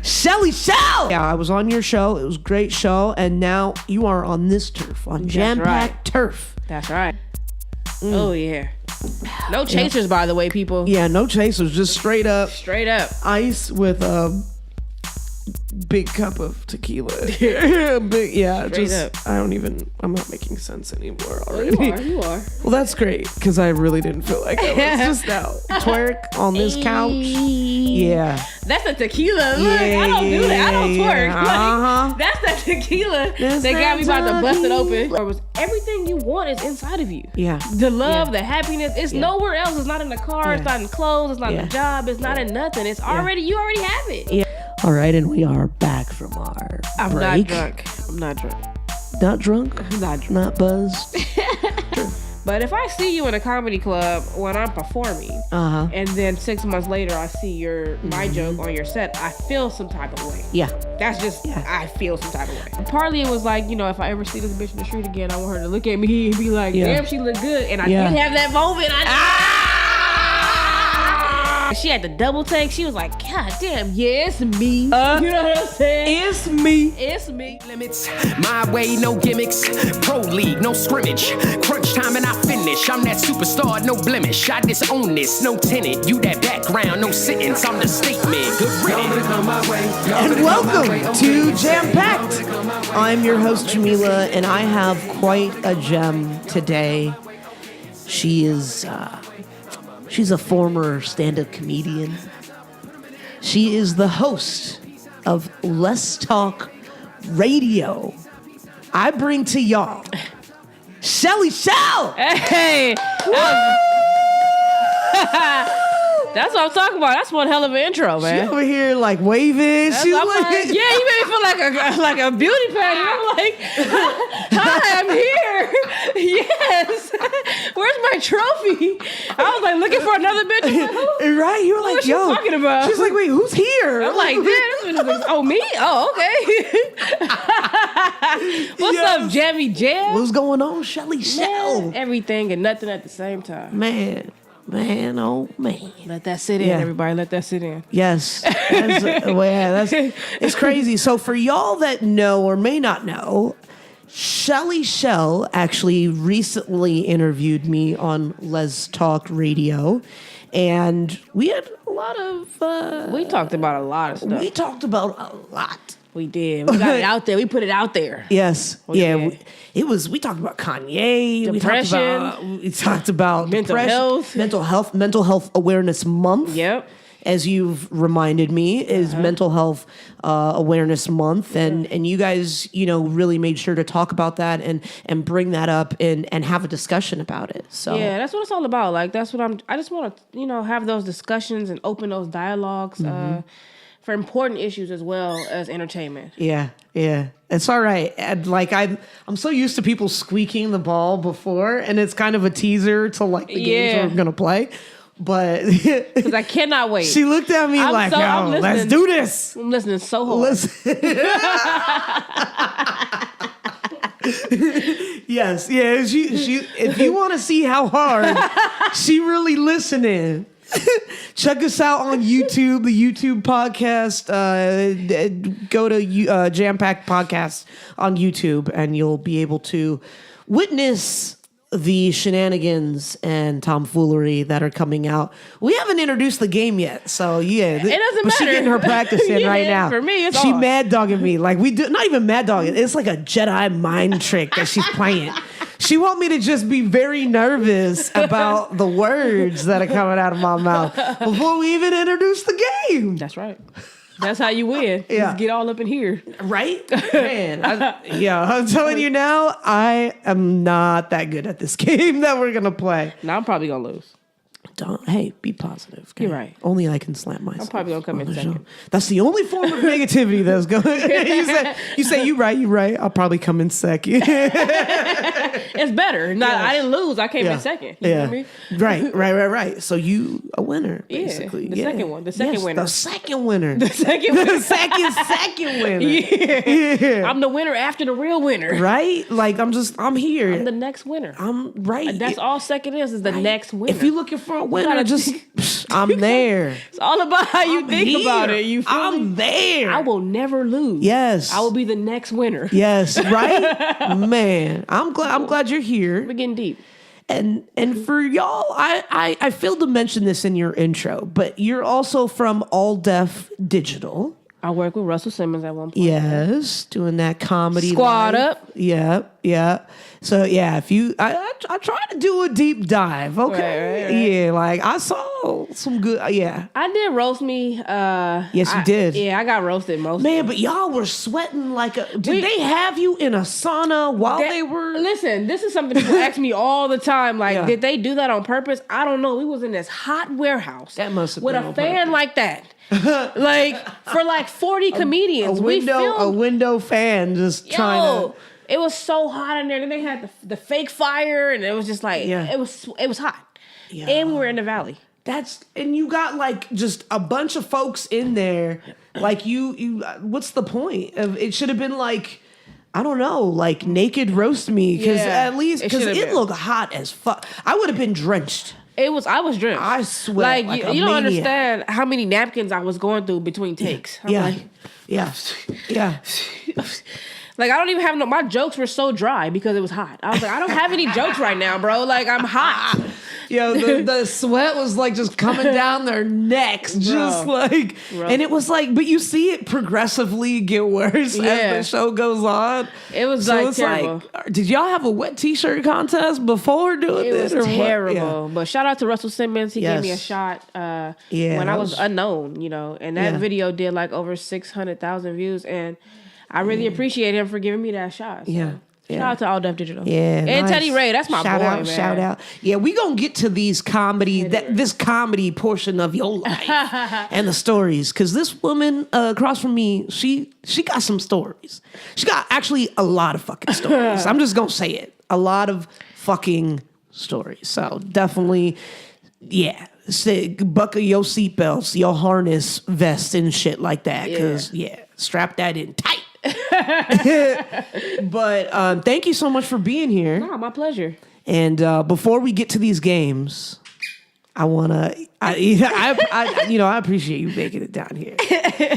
Chelley Chelle! Yeah, I was on your show. It was a great show. And now you are on this turf, on Jampacked turf. That's right. Oh, yeah. No chasers, by the way, people. Yeah, no chasers. Just straight up. Straight up. Ice with a big cup of tequila. I'm not making sense anymore already. You are. Well, that's great, because I really didn't feel like I was just out. Twerk on this couch. Yeah. That's a tequila. Look, I don't do that. I don't twerk. Uh-huh. Like, that's that tequila that got me about to bust it open. Or was everything you want is inside of you. Yeah. The love, the happiness, it's nowhere else. It's not in the car. It's not in clothes. It's not in the job. It's not in nothing. It's already, you already have it. Yeah. All right, and we are back from our break. I'm not drunk. Not drunk? I'm not drunk. Not buzzed? But if I see you in a comedy club when I'm performing, and then 6 months later I see my joke on your set, I feel some type of way. Yeah. That's just, I feel some type of way. Partly it was like, if I ever see this bitch in the street again, I want her to look at me and be like, damn, she look good. And I did have that moment. She had the double take. She was like, God damn, it's me. You know what I'm saying? It's me. It's me. Limits, my way, no gimmicks. Pro league, no scrimmage. Crunch time and I finish. I'm that superstar, no blemish. I disown this, no tenant. You that background, no sentence. I'm the statement. Good riddance. And welcome to Jampacked. I'm your host, Jameela, and I have quite a gem today. She is... She's a former stand-up comedian. She is the host of LesTalk Radio. I bring to y'all Chelley Chelle. Hey. That's what I'm talking about. That's one hell of an intro, man. She over here like waving. She's like, you made me feel like a beauty pageant. I'm like, hi, I'm here. Yes. Where's my trophy? I was like looking for another bitch. I'm like, who? Right? You were like, what yo. What talking about? She's like, wait, who's here? I'm like, oh, me? Oh, okay. What's up, Jammy Jam? What's going on, Chelley Chelle? Everything and nothing at the same time. Man, oh man. Let that sit in, everybody. Let that sit in. Yes. It's crazy. So for y'all that know or may not know, Chelley Chelle actually recently interviewed me on LesTalk Radio, and we had a lot of... we talked about a lot of stuff. We talked about a lot. We did. We got it out there. We put it out there. Yes. We talked about Kanye. Depression. We talked about mental health. Mental Health Awareness Month. Yep. As you've reminded me, is Mental Health Awareness Month, and you guys, really made sure to talk about that and bring that up and have a discussion about it. So yeah, that's what it's all about. Like that's what I just want to have those discussions and open those dialogues for important issues as well as entertainment. Yeah, it's all right. And like I'm so used to people squeaking the ball before, and it's kind of a teaser to like the games we're gonna play. But because I cannot wait. She looked at me let's do this. I'm listening so hard. Yes, yeah. She if you want to see how hard she really listening, check us out on YouTube, the YouTube podcast. Go to Jampacked Podcast on YouTube, and you'll be able to witness the shenanigans and tomfoolery that are coming out. We haven't introduced the game yet, so it doesn't matter. But she's getting her practice in right now. For me, she mad dogging me like we do. Not even mad dogging. It's like a Jedi mind trick that she's playing. She want me to just be very nervous about the words that are coming out of my mouth before we even introduce the game. That's right. That's how you win. Yeah. Just get all up in here. Right? Man. I'm telling you now, I am not that good at this game that we're going to play. Now I'm probably going to lose. Hey, be positive. Okay? You're right. Only I can slap myself. I'm probably going to come in second. That's the only form of negativity that's going You say you right. I'll probably come in second. It's better. I didn't lose. I came in second. You know what I mean? Right. So you a winner, basically. The second one. The second winner. The second winner. The second winner. The second winner. Yeah. I'm the winner after the real winner. Right? Like I'm here. I'm the next winner. I'm right. That's all second is the next winner. If you're looking for a winner. I'm there. It's all about how you think about it. You feel I'm me? there. I will never lose. Yes. I will be the next winner. Yes, right? Man, I'm glad you're here. We're getting deep. And for y'all, I failed to mention this in your intro, but you're also from All Deaf Digital. I worked with Russell Simmons at one point. Yes, doing that comedy. Squad life. Up. Yeah. So yeah, if you, I try to do a deep dive. Okay. Right. Yeah, like I saw some good. Yeah. I did roast me. Yes, you did. Yeah, I got roasted most. Man, but y'all were sweating like a. Did they have you in a sauna while they were? Listen, this is something people ask me all the time. Like, Yeah. did they do that on purpose? I don't know. We was in this hot warehouse. That must have with been a on fan purpose. like that. Like for like 40 comedians. A We window fan just trying to. It was so hot in there. Then they had the fake fire, and it was just like it was hot. Yeah. And we were in the valley. And you got like just a bunch of folks in there. Like you what's the point of it? Should have been like, I don't know, like naked roast me, because at least because it looked hot as fuck. I would have been drenched. I was drenched. I sweat like you don't maniac. understand how many napkins I was going through between takes. I'm like, yeah. Like, I don't even have my jokes were so dry because it was hot. I was like, I don't have any jokes right now, bro. Like, I'm hot. Yo, the sweat was like just coming down their necks, just like, and it was like, but you see it progressively get worse as the show goes on. It was terrible. Like, did y'all have a wet t-shirt contest before doing this? It was terrible. Yeah. But shout out to Russell Simmons. He gave me a shot when I was unknown, and that video did like over 600,000 views, and I really appreciate him for giving me that shot. So. Yeah. Shout out to All Deaf Digital. Yeah. And nice. Teddy Ray, that's my boy, man. Shout out. Yeah, we gonna get to these this comedy portion of your life and the stories. Cause this woman across from me, she got some stories. She got actually a lot of fucking stories. I'm just gonna say it. A lot of fucking stories. So definitely, buckle your seatbelts, your harness vest and shit like that. Cause strap that in tight. But thank you so much for being here. No, my pleasure. And before we get to these games, I appreciate you making it down here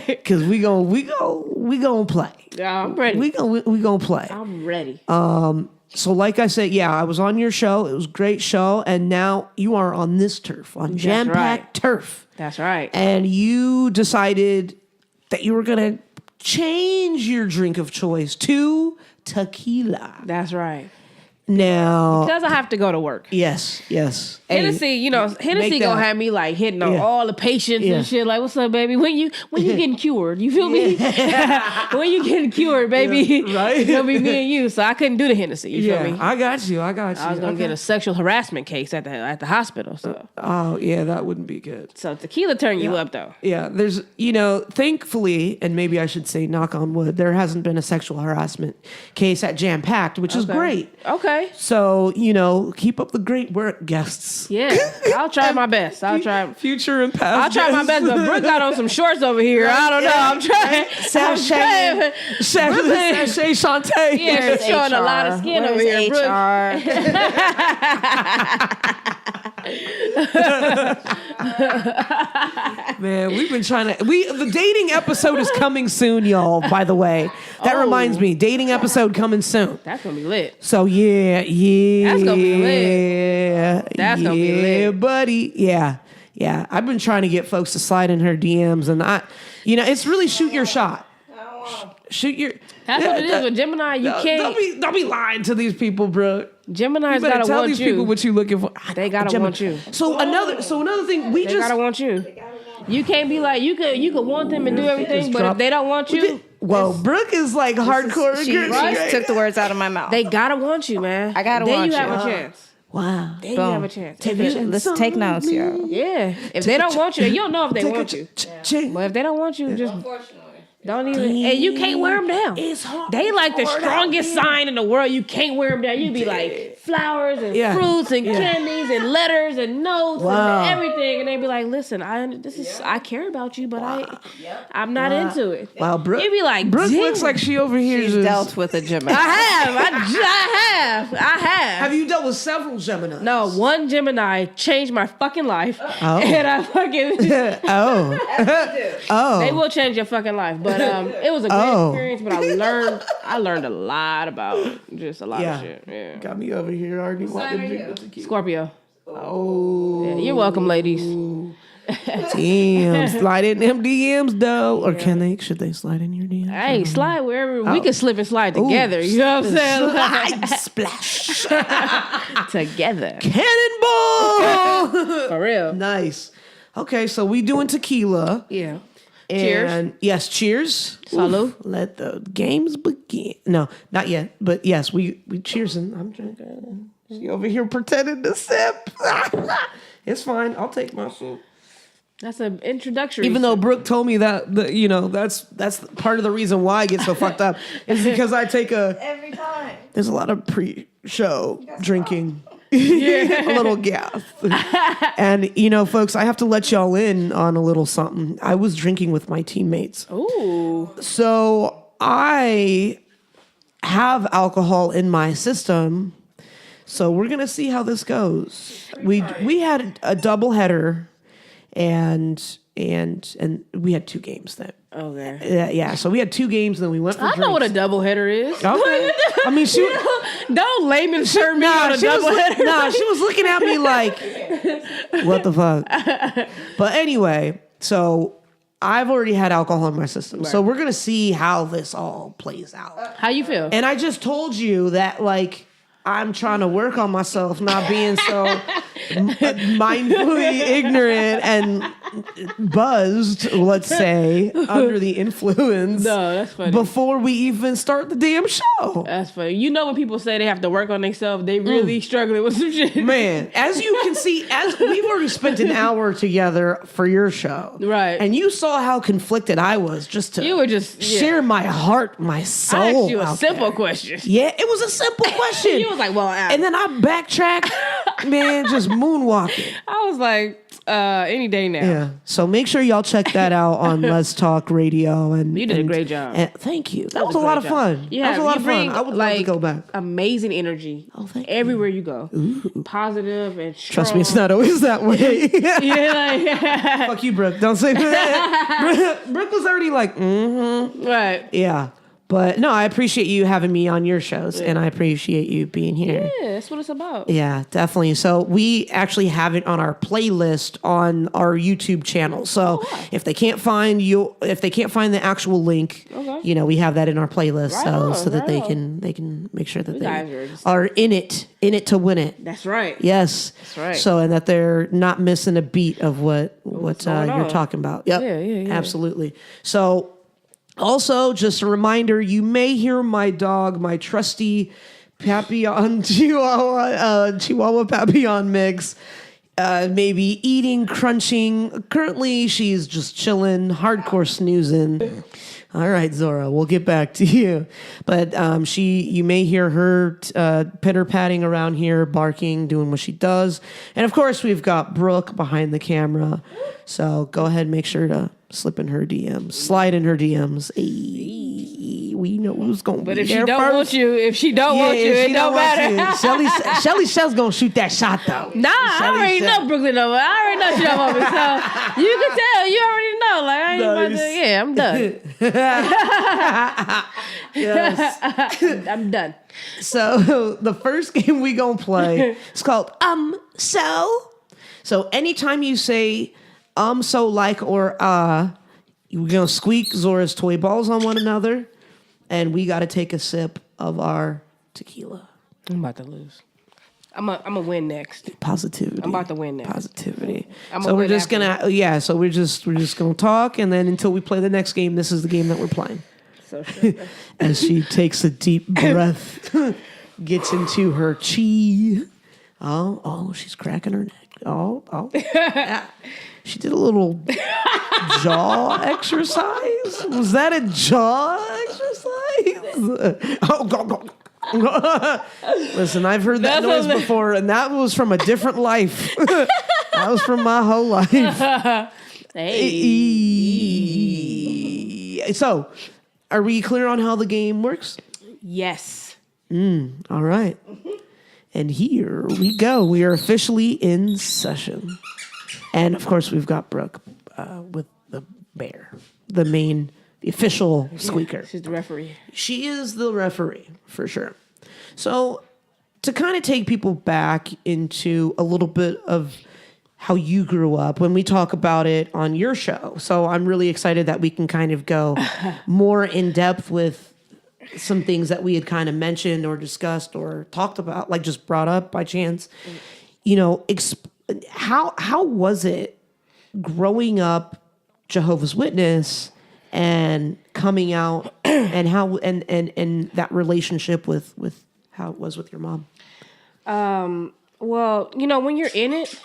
because we gonna play. Yeah, I'm ready. We gonna play. I'm ready. So like I said, I was on your show. It was a great show, and now you are on this turf, on Jampacked turf. That's right. And you decided that you were gonna change your drink of choice to tequila. That's right. Now, because I have to go to work. Yes. Hennessy, Hennessy gonna have me like hitting on all the patients and shit. Like, what's up, baby? When you getting cured? You feel me? When you getting cured, baby? Right. It's gonna be me and you. So I couldn't do the Hennessy. You feel me? I got you. I was gonna get a sexual harassment case at the hospital. So. Oh yeah, that wouldn't be good. So tequila turn you up though. Yeah, there's thankfully, and maybe I should say knock on wood, there hasn't been a sexual harassment case at Jampacked, which is great. Okay. So keep up the great work, guests. Yeah, I'll try my best. I'll try future and past. I'll try my best, but Brooke got on some shorts over here. I don't know. I'm trying. Sachet Shantae. Yeah, she's showing a lot of skin over here, Brooke. Man, we've been trying to. The dating episode is coming soon, y'all. By the way, that reminds me, dating episode coming soon. That's gonna be lit. So yeah. That's gonna be lit. That's gonna be lit, buddy. Yeah. I've been trying to get folks to slide in her DMs, and it's really shoot your shot. Shoot your. That's what it is with Gemini. You can't. Don't be lying to these people, bro. Gemini's gotta tell want these you. people what you looking for. They gotta want you. So another thing, they gotta want you. You can't be like you could want them and do everything, but if they don't want you. Well, Brooke is like hardcore. She took the words out of my mouth. They gotta want you, man. I gotta want you. Then you have a chance. Wow. Then you have a chance. Let's take notes, yo. Yeah. If they don't want you, you don't know if they want you. But if they don't want you, just. Don't even, and you can't wear them down. It's hard. They like the strongest sign in the world. You can't wear them down. You'd be like flowers and fruits and candies and letters and notes and everything. And they'd be like, "Listen, I care about you, but I'm not into it." Wow, Brooke. You'd be like, Brooke looks like she over here. She's dealt with a Gemini. I have. Have you dealt with several Geminis? No, one Gemini changed my fucking life, and I fucking They will change your fucking life, but it was a great experience. But I learned a lot about just a lot of shit. Yeah, got me over here already. Scorpio. Oh, yeah, you're welcome, ladies. Damn, slide in them DMs though, or should they slide in your DMs? Hey, slide wherever we can slip and slide together. You know what I'm saying? Slide, splash together. Cannonball. For real. Nice. Okay, so we doing tequila. Yeah. And cheers. Yes, cheers. Salud. Let the games begin. No, not yet. But yes, we cheersing. I'm drinking. She over here pretending to sip. It's fine. I'll take my shit. That's an introductory. Even though Brooke told me that, that's part of the reason why I get so fucked up is because I take every time. There's a lot of pre-show drinking. A little gas. And, folks, I have to let y'all in on a little something. I was drinking with my teammates. Ooh. So I have alcohol in my system. So we're going to see how this goes. We had a double header and we had 2 games then. Okay. Yeah. So we had 2 games, and then we went for drinks. know what a doubleheader is. Okay. I mean, she don't layman's term me on a doubleheader. Nah, she was looking at me like, what the fuck? But anyway, so I've already had alcohol in my system. Right. So we're gonna see how this all plays out. How you feel? And I just told you that, like, I'm trying to work on myself, not being so mindfully ignorant and buzzed, let's say, under the influence. No, that's funny. Before we even start the damn show. That's funny. You know when people say they have to work on themselves, they really struggling with some shit. Man, as you can see, as we've already spent an hour together for your show. Right. And you saw how conflicted I was just to share my heart, my soul. I asked you a simple question. Yeah, it was a simple question. You was like, well, and then I backtracked, man, just moonwalking. I was like, any day now. Yeah. So make sure y'all check that out on LesTalk Radio. And you did a great job. And thank you. That was a lot of fun. Yeah, that was a lot of fun. I would love to go back. Amazing energy. Oh, thank you. Everywhere you go. Ooh. Positive and strong. Trust me, it's not always that way. Yeah, fuck you, Brooke. Don't say that. Brooke was already like, Right. Yeah. But no, I appreciate you having me on your shows, and I appreciate you being here. Yeah, that's what it's about. Yeah, definitely. So we actually have it on our playlist on our YouTube channel. So if they can't find the actual link, we have that in our playlist, so that they can make sure that they are in it to win it. That's right. Yes, that's right. So and that they're not missing a beat of what you're talking about. Yep. Yeah. Absolutely. So. Also, just a reminder, you may hear my dog, my trusty Papillon Chihuahua Papillon mix, maybe eating, crunching. Currently, she's just chilling, hardcore snoozing. All right, Zora, we'll get back to you. But you may hear her pitter-patting around here, barking, doing what she does. And, of course, we've got Brooke behind the camera. So go ahead and make sure to slip in her DMs. Slide in her DMs. Hey, we know who's going to be there. But if she don't want you, it don't matter. Chelley Chelle's going to shoot that shot, though. Nah, I already know Brooklyn over. I already know she don't want me. So you can tell. You already know. Like, I ain't about to. Yeah, I'm done. Yes. I'm done. So the first game we going to play is called So anytime you say so, like, or we're going to squeak Zora's toy balls on one another, and we got to take a sip of our tequila. I'm about to lose. I'm a win next. Positivity. I'm about to win next. Positivity. So we're just gonna So we're just gonna talk, and then until we play the next game, this is the game that we're playing. So sure. As she takes a deep breath, gets into her chi. Oh, she's cracking her neck. Oh. She did a little jaw exercise? Was that a jaw exercise? Oh, go. Listen, I've heard that noise before, and that was from a different life. That was from my whole life. Hey. So, are we clear on how the game works? Yes. All right. And here we go. We are officially in session. And, of course, we've got Brooke with the bear, the official squeaker. She's the referee. She is the referee, for sure. So, to kind of take people back into a little bit of how you grew up when we talk about it on your show. So, I'm really excited that we can kind of go more in depth with some things that we had kind of mentioned or discussed or talked about, like just brought up by chance. You know, how was it growing up Jehovah's Witness and coming out and how and that relationship with how it was with your mom? Well, you know, when you're in it.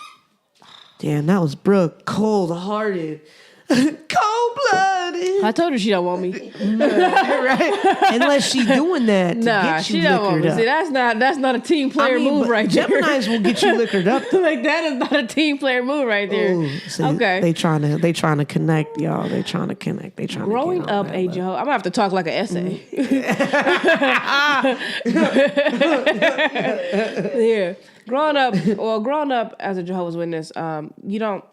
Damn, that was Brooke, cold-hearted. Cold-blooded. I told her she don't want me. Right? Unless she doing that to get you she don't want me. up. See, that's not a team player move right there. Geminis will get you liquored up. Like that is not a team player move right there. Ooh, see, okay. They trying to connect, y'all. They trying to connect. They trying Growing to up a Jehovah, I'm gonna have to talk like an essay. Yeah. Growing up as a Jehovah's Witness, you don't.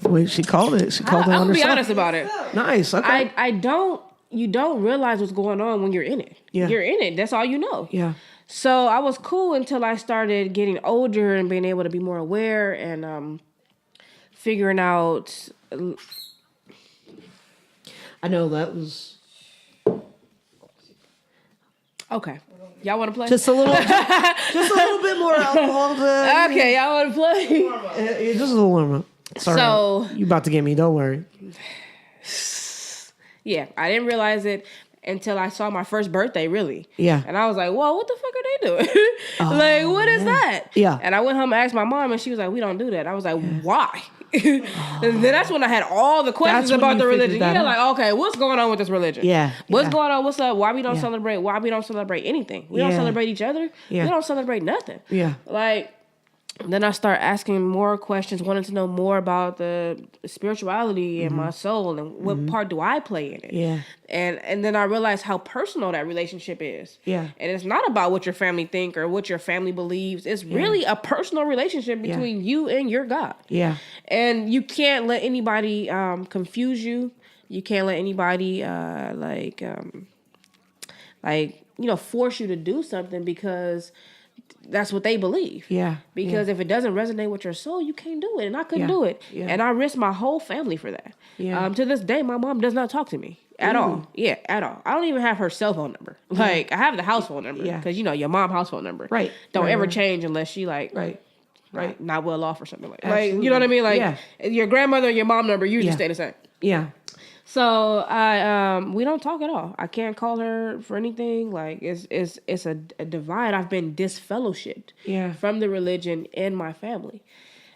Wait, she called it. She called it on herself. I'll be honest about it. Nice. Okay. You don't realize what's going on when you're in it. Yeah. You're in it. That's all you know. Yeah. So I was cool until I started getting older and being able to be more aware and figuring out. I know that was Okay. Y'all want to play? just a little bit more alcohol. Okay, y'all want to play? Just a little warm up. Sorry. So you about to get me? Don't worry. Yeah, I didn't realize it until I saw my first birthday, really. Yeah. And I was like, whoa, what the fuck are they doing? Like, what is that? Yeah. And I went home and asked my mom, and she was like, we don't do that. I was like, why? And then that's when I had all the questions about the religion. Yeah, like, okay, what's going on with this religion? Yeah. What's going on? What's up? Why we don't celebrate? Why we don't celebrate anything? We don't celebrate each other. Yeah. We don't celebrate nothing. Yeah. Like, then I start asking more questions, wanting to know more about the spirituality and my soul and what part do I play in it. Yeah. And then I realized how personal that relationship is. Yeah. And it's not about what your family think or what your family believes. It's really a personal relationship between you and your God. Yeah. And you can't let anybody confuse you. You can't let anybody force you to do something because that's what they believe. Yeah. Because if it doesn't resonate with your soul, you can't do it. And I couldn't do it. Yeah. And I risked my whole family for that. Yeah. To this day, my mom does not talk to me at all. Yeah, at all. I don't even have her cell phone number. Like, I have the house phone number. Yeah. Because, your mom house phone number. Right. Don't ever change unless she, like, Right. not well off or something like that. Absolutely. Like, you know what I mean? Like, your grandmother and your mom number usually stay the same. Yeah. So we don't talk at all. I can't call her for anything. Like it's a divide. I've been disfellowshipped from the religion and my family,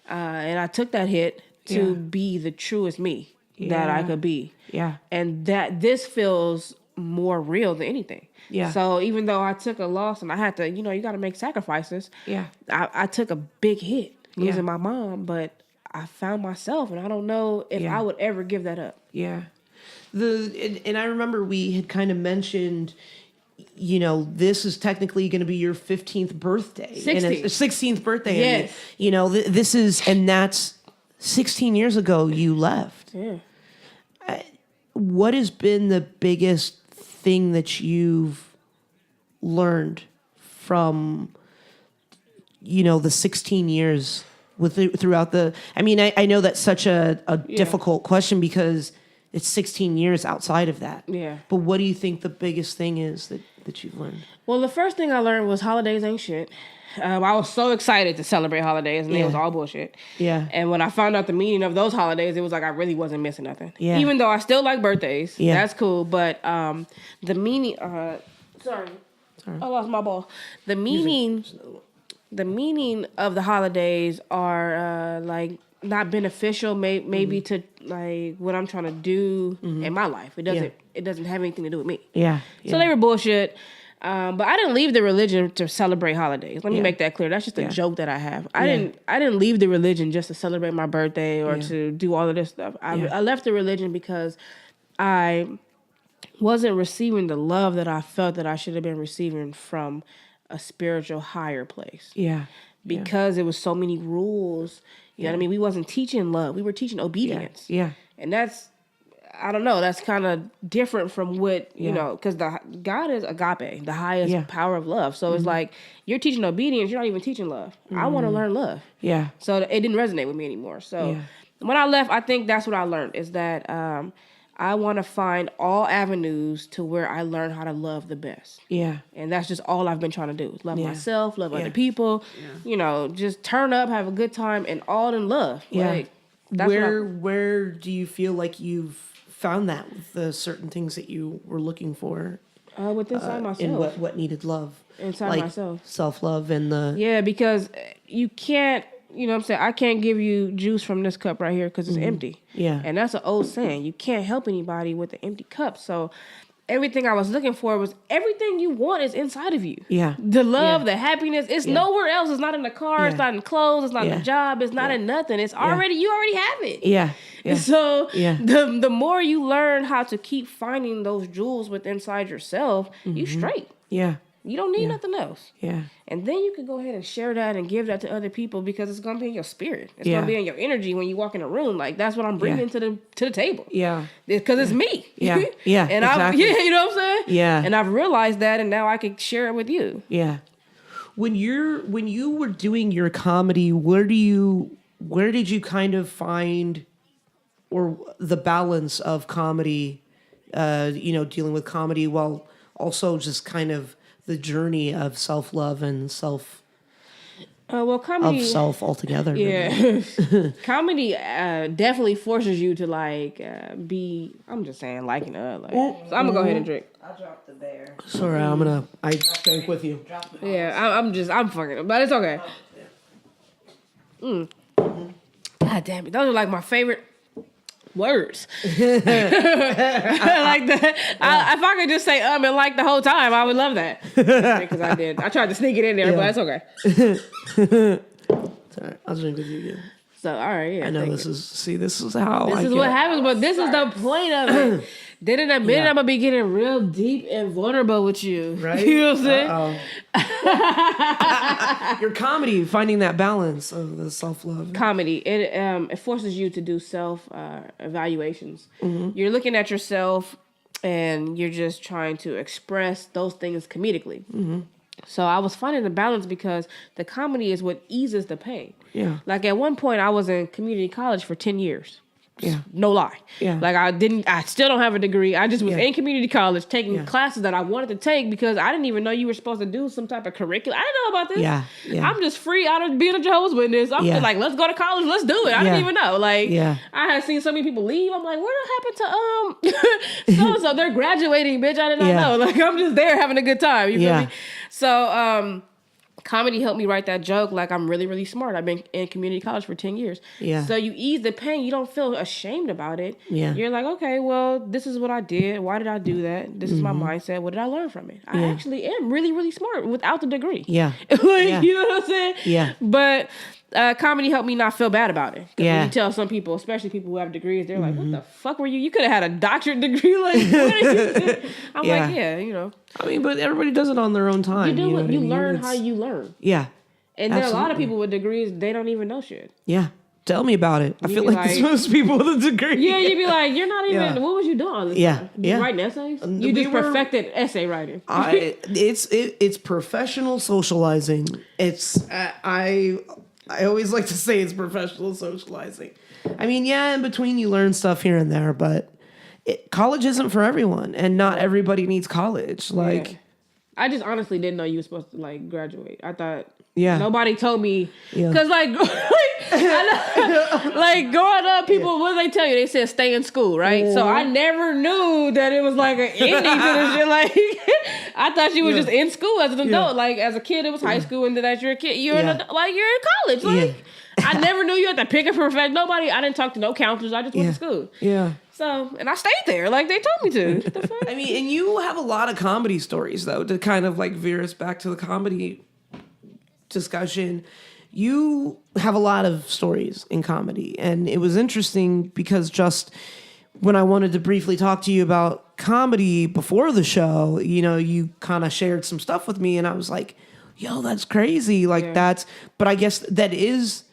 and I took that hit to be the truest me that I could be. Yeah, and that this feels more real than anything. Yeah. So even though I took a loss and I had to, you got to make sacrifices. Yeah. I took a big hit losing my mom, but I found myself, and I don't know if I would ever give that up. Yeah. And I remember we had kind of mentioned, this is technically going to be your 15th birthday. 16th birthday. Yes. And, this is, and that's 16 years ago you left. Yeah. What has been the biggest thing that you've learned from, the 16 years throughout the, I know that's such a difficult question because it's 16 years outside of that. Yeah. But what do you think the biggest thing is that you've learned? Well, the first thing I learned was holidays ain't shit. I was so excited to celebrate holidays, and it was all bullshit. Yeah. And when I found out the meaning of those holidays, it was like I really wasn't missing nothing. Yeah. Even though I still like birthdays. Yeah. That's cool. But the meaning... Sorry. I lost my ball. The meaning of the holidays are like not beneficial, maybe to like what I'm trying to do in my life. It doesn't have anything to do with me. Yeah. So they were bullshit. But I didn't leave the religion to celebrate holidays. Let me make that clear. That's just a joke that I have. I didn't leave the religion just to celebrate my birthday or to do all of this stuff. I left the religion because I wasn't receiving the love that I felt that I should have been receiving from a spiritual higher place. Yeah. Because it was so many rules. You know what I mean? We wasn't teaching love. We were teaching obedience. Yeah. And that's, I don't know, that's kind of different from what, you know, because God is agape, the highest power of love. So it's like, you're teaching obedience, you're not even teaching love. I want to learn love. Yeah. So it didn't resonate with me anymore. So when I left, I think that's what I learned, is that I want to find all avenues to where I learn how to love the best. Yeah. And that's just all I've been trying to do. Love myself, love other people, you know, just turn up, have a good time, and all in love. Yeah. Like, that's where do you feel like you've found that with the certain things that you were looking for? Within myself. In what needed love? Inside like myself. Self-love and the... Yeah, because you can't, you know what I'm saying, I can't give you juice from this cup right here because it's empty. Yeah. And that's an old saying. You can't help anybody with an empty cup. So everything I was looking for was everything you want is inside of you. Yeah. The love, the happiness, it's nowhere else. It's not in the car. It's not in clothes. It's not in the job. It's not in nothing. It's already, you already have it. Yeah. Yeah. So the more you learn how to keep finding those jewels within inside yourself, you straight. Yeah. You don't need nothing else. Yeah. And then you can go ahead and share that and give that to other people because it's going to be in your spirit. It's going to be in your energy when you walk in a room. Like, that's what I'm bringing to the table. Yeah. Because it's me. Yeah. Yeah. And exactly. You know what I'm saying? Yeah. And I've realized that, and now I can share it with you. Yeah. When you were doing your comedy, where did you kind of find or the balance of comedy, dealing with comedy while also just kind of the journey of self-love and comedy of self altogether. Yeah. Comedy definitely forces you to be, I'm just saying, liking up. So I'm gonna go ahead and drink. I dropped the bear. Sorry, I drink with you. Yeah, I'm fucking, but it's okay. God damn it. Those are like my favorite words. Like that. If I could just say and like the whole time, I would love that. Because I did. I tried to sneak it in there, but it's okay. Sorry, I'll drink with you again. So, all right, yeah. I know this is how this is what happens, but this is the point of it. Then in a minute, I'm going to be getting real deep and vulnerable with you. Right? You know what I'm saying? Your comedy, finding that balance of the self-love. Comedy, it forces you to do self-evaluations. You're looking at yourself, and you're just trying to express those things comedically. So I was finding the balance because the comedy is what eases the pain. Yeah. Like at one point, I was in community college for 10 years. Yeah. No lie. Yeah. Like I still don't have a degree. I just was in community college taking classes that I wanted to take because I didn't even know you were supposed to do some type of curriculum. I didn't know about this. Yeah. Yeah. I'm just free out of being a Jehovah's Witness. I'm just like, let's go to college. Let's do it. I didn't even know. Like, I had seen so many people leave. I'm like, what happened to so-and-so? They're graduating, bitch. I did not know. Like, I'm just there having a good time. You feel me? So, comedy helped me write that joke. Like, I'm really, really smart. I've been in community college for 10 years. Yeah. So you ease the pain. You don't feel ashamed about it. Yeah. You're like, okay, well, this is what I did. Why did I do that? This is my mindset. What did I learn from it? I actually am really, really smart without the degree. Yeah. You know what I'm saying? Yeah. But comedy helped me not feel bad about it. Yeah. When you tell some people, especially people who have degrees, they're like, what the fuck were you? You could have had a doctorate degree. Like, what are you doing? I'm like, you know. I mean, but everybody does it on their own time. You do you learn how you learn. Yeah. And there are a lot of people with degrees, they don't even know shit. Yeah. Tell me about it. I feel like it's most people with a degree. Yeah, you'd be like, you're not even, what was you doing all this time? You writing essays? You just perfected essay writing. It's professional socializing. It's, I always like to say it's professional socializing. I mean, in between you learn stuff here and there, but college isn't for everyone, and not everybody needs college. Like, I just honestly didn't know you were supposed to like graduate. I thought nobody told me because like growing up, people what did they tell you? They said stay in school, right? So I never knew that it was like an ending to this shit. Like I thought you were just in school as an adult. Like as a kid, it was high school, and then as you're a kid, you're you're in college. Like I never knew you had to pick a profession. I didn't talk to no counselors. I just went to school. Yeah. So, and I stayed there like they told me to. What the fuck? I mean, and you have a lot of comedy stories, though, to kind of like veer us back to the comedy discussion. You have a lot of stories in comedy, and it was interesting because just when I wanted to briefly talk to you about comedy before the show, you know, you kind of shared some stuff with me, and I was like, yo, that's crazy. Like but I guess that is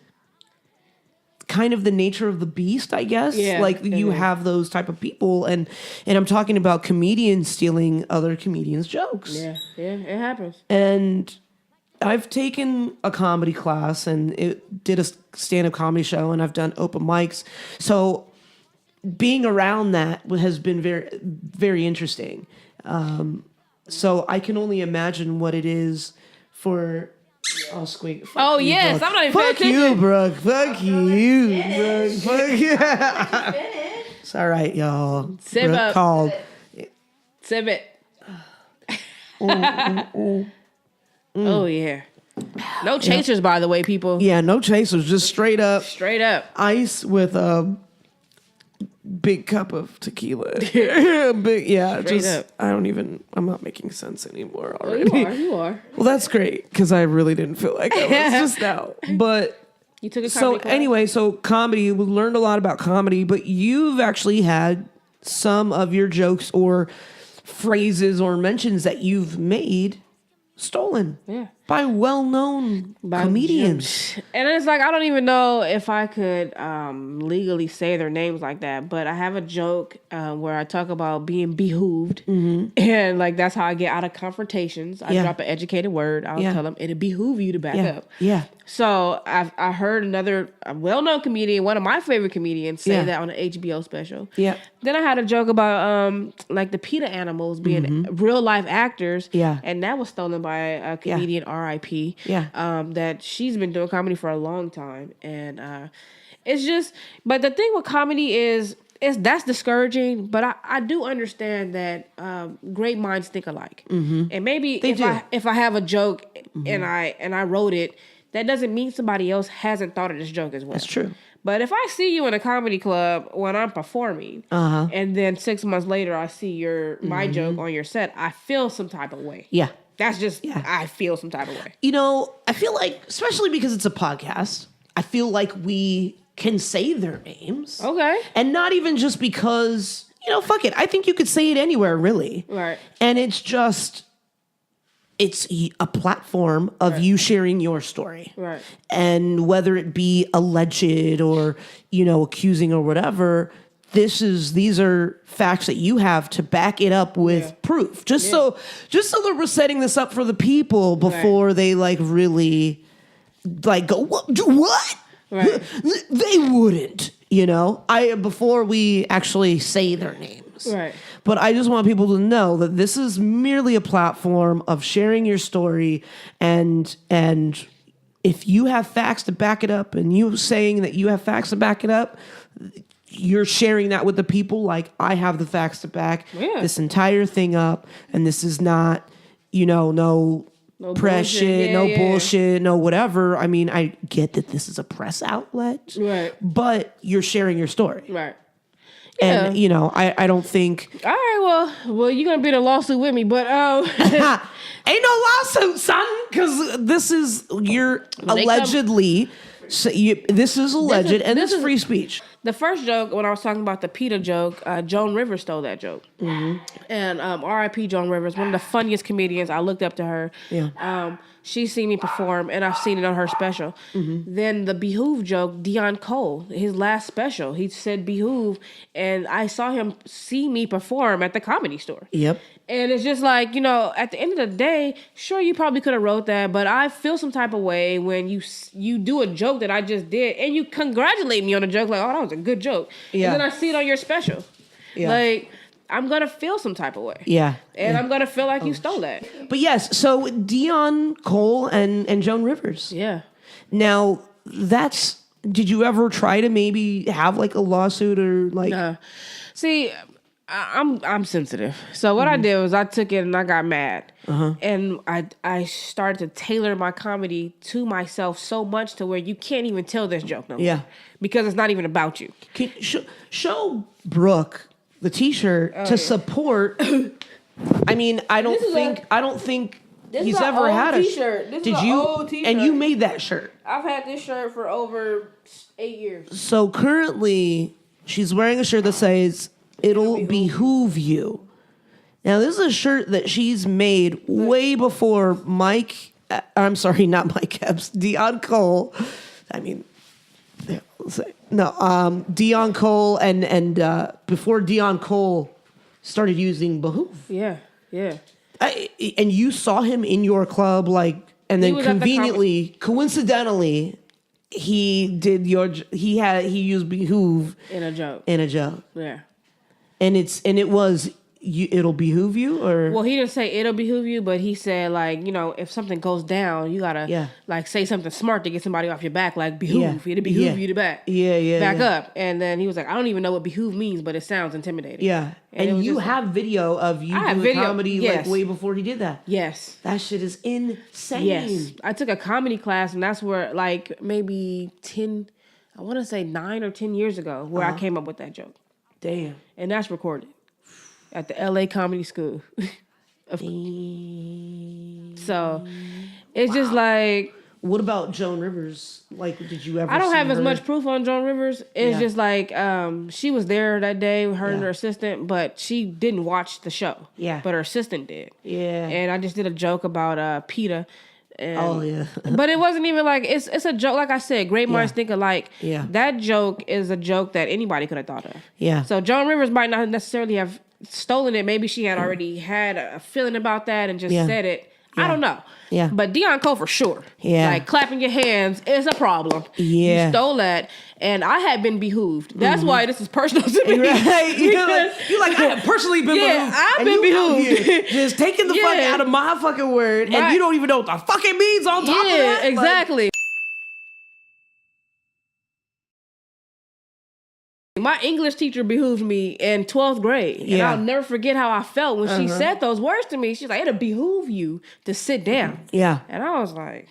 kind of the nature of the beast, I guess. Yeah, like you have those type of people, and I'm talking about comedians stealing other comedians' jokes. Yeah, it happens. And I've taken a comedy class and it did a stand-up comedy show, and I've done open mics. So being around that has been very, very interesting. So I can only imagine what it is for... Oh, squeak. Oh, you, yes. Brooke. I'm not even paying Fuck you, attention. Brooke. Fuck you, Brooke. Fuck you. It's all right, y'all. Sip Brooke up. called. Sip it. Oh, yeah. No chasers, by the way, people. Yeah, no chasers. Just straight up. Straight up. Ice with a big cup of tequila. Straight up. I'm not making sense anymore already. You are. Well, that's great, because I really didn't feel like I was just now. But You took a so comedy class? anyway, so comedy, we learned a lot about comedy, but you've actually had some of your jokes or phrases or mentions that you've made stolen by well-known comedians. And it's like, I don't even know if I could legally say their names like that, but I have a joke where I talk about being behooved, and like that's how I get out of confrontations. I drop an educated word. I'll tell them it'd behoove you to back up. Yeah. So I heard another well-known comedian, one of my favorite comedians, say that on an HBO special. Yeah. Then I had a joke about like the PETA animals being real life actors. Yeah. And that was stolen by a comedian, R.I.P. Yeah. That she's been doing comedy for a long time, and it's just. But the thing with comedy is that's discouraging. But I do understand that great minds think alike, and maybe if I have a joke and I wrote it. That doesn't mean somebody else hasn't thought of this joke as well. That's true. But if I see you in a comedy club when I'm performing, and then 6 months later I see my joke on your set, I feel some type of way. Yeah. That's just, I feel some type of way. You know, I feel like, especially because it's a podcast, I feel like we can say their names. Okay. And not even just because, you know, fuck it. I think you could say it anywhere, really. Right. And it's just... It's a platform of you sharing your story. Right. And whether it be alleged or, you know, accusing or whatever, these are facts that you have to back it up with proof. Just so that we're setting this up for the people before they like really like go, what? Right. They wouldn't, you know, before we actually say their names. Right. But I just want people to know that this is merely a platform of sharing your story, and if you have facts to back it up, and you saying that you have facts to back it up, you're sharing that with the people. Like, I have the facts to back this entire thing up, and this is not, you know, no press shit, bullshit, no whatever. I mean, I get that this is a press outlet, right? But you're sharing your story, right? Yeah. And, you know, I don't think... All right, well, you're going to be in a lawsuit with me, but... Ain't no lawsuit, son, because this is... You're allegedly... this is alleged, and this is free speech. The first joke, when I was talking about the PETA joke, Joan Rivers stole that joke. And R.I.P. Joan Rivers, one of the funniest comedians. I looked up to her. Yeah. She's seen me perform, and I've seen it on her special. Then the behoove joke, Dion Cole, his last special, he said behoove, and I saw him see me perform at the Comedy Store. Yep. And it's just like, you know, at the end of the day, sure, you probably could have wrote that, but I feel some type of way when you do a joke that I just did, and you congratulate me on a joke, like, oh, that was a good joke. Yeah. And then I see it on your special. Yeah. Like... I'm going to feel some type of way. Yeah. And I'm going to feel like you stole that. But yes, so Dion Cole and Joan Rivers. Yeah. Now, did you ever try to maybe have like a lawsuit or like... See, I'm sensitive. So what I did was I took it and I got mad. And I started to tailor my comedy to myself so much to where you can't even tell this joke no more. Yeah. Because it's not even about you. Show Brooke the t-shirt to support. I mean, I don't think he's ever had a t-shirt. This Did is you? old t-shirt. And you made that shirt. I've had this shirt for over 8 years. So currently, she's wearing a shirt that says, "It'll behoove you." Now, this is a shirt that she's made way before Mike. I'm sorry, not Mike Epps. Dion Cole. I mean, no. Dion Cole and before Dion Cole started using behoove. Yeah. And you saw him in your club, and then conveniently, coincidentally, he used behoove in a joke. Yeah. And it was it'll behoove you, or well, he didn't say it'll behoove you, but he said if something goes down, you gotta say something smart to get somebody off your back, like behoove. It'll behoove you to back. Back up. And then he was like, I don't even know what behoove means, but it sounds intimidating. Yeah. And you have video of you doing comedy way before he did that. Yes. That shit is insane. Yes. I took a comedy class, and that's where maybe 9 or 10 years ago where I came up with that joke. Damn. And that's recorded at the LA Comedy School. So it's just like. What about Joan Rivers? Did you ever? I don't have her? as much proof on Joan Rivers. It's just she was there that day with her and her assistant, but she didn't watch the show. Yeah. But her assistant did. Yeah. And I just did a joke about PETA. But it wasn't even it's a joke. Like I said, great minds think alike. Yeah. That joke is a joke that anybody could have thought of. Yeah. So Joan Rivers might not necessarily have stolen it. Maybe she had already had a feeling about that and just said it. Yeah. I don't know. Yeah. But Dion Cole for sure. Yeah. Clapping your hands is a problem. Yeah. You stole that. And I had been behooved. That's why this is personal to me. Right. You're like, I have personally been behooved. Yeah, I've been behooved. Just taking the fuck out of my fucking word. And you don't even know what the fuck it means on top of that. Yeah, exactly. My English teacher behooved me in 12th grade. And I'll never forget how I felt when she said those words to me. She's like, it'll behoove you to sit down. Yeah. And I was like,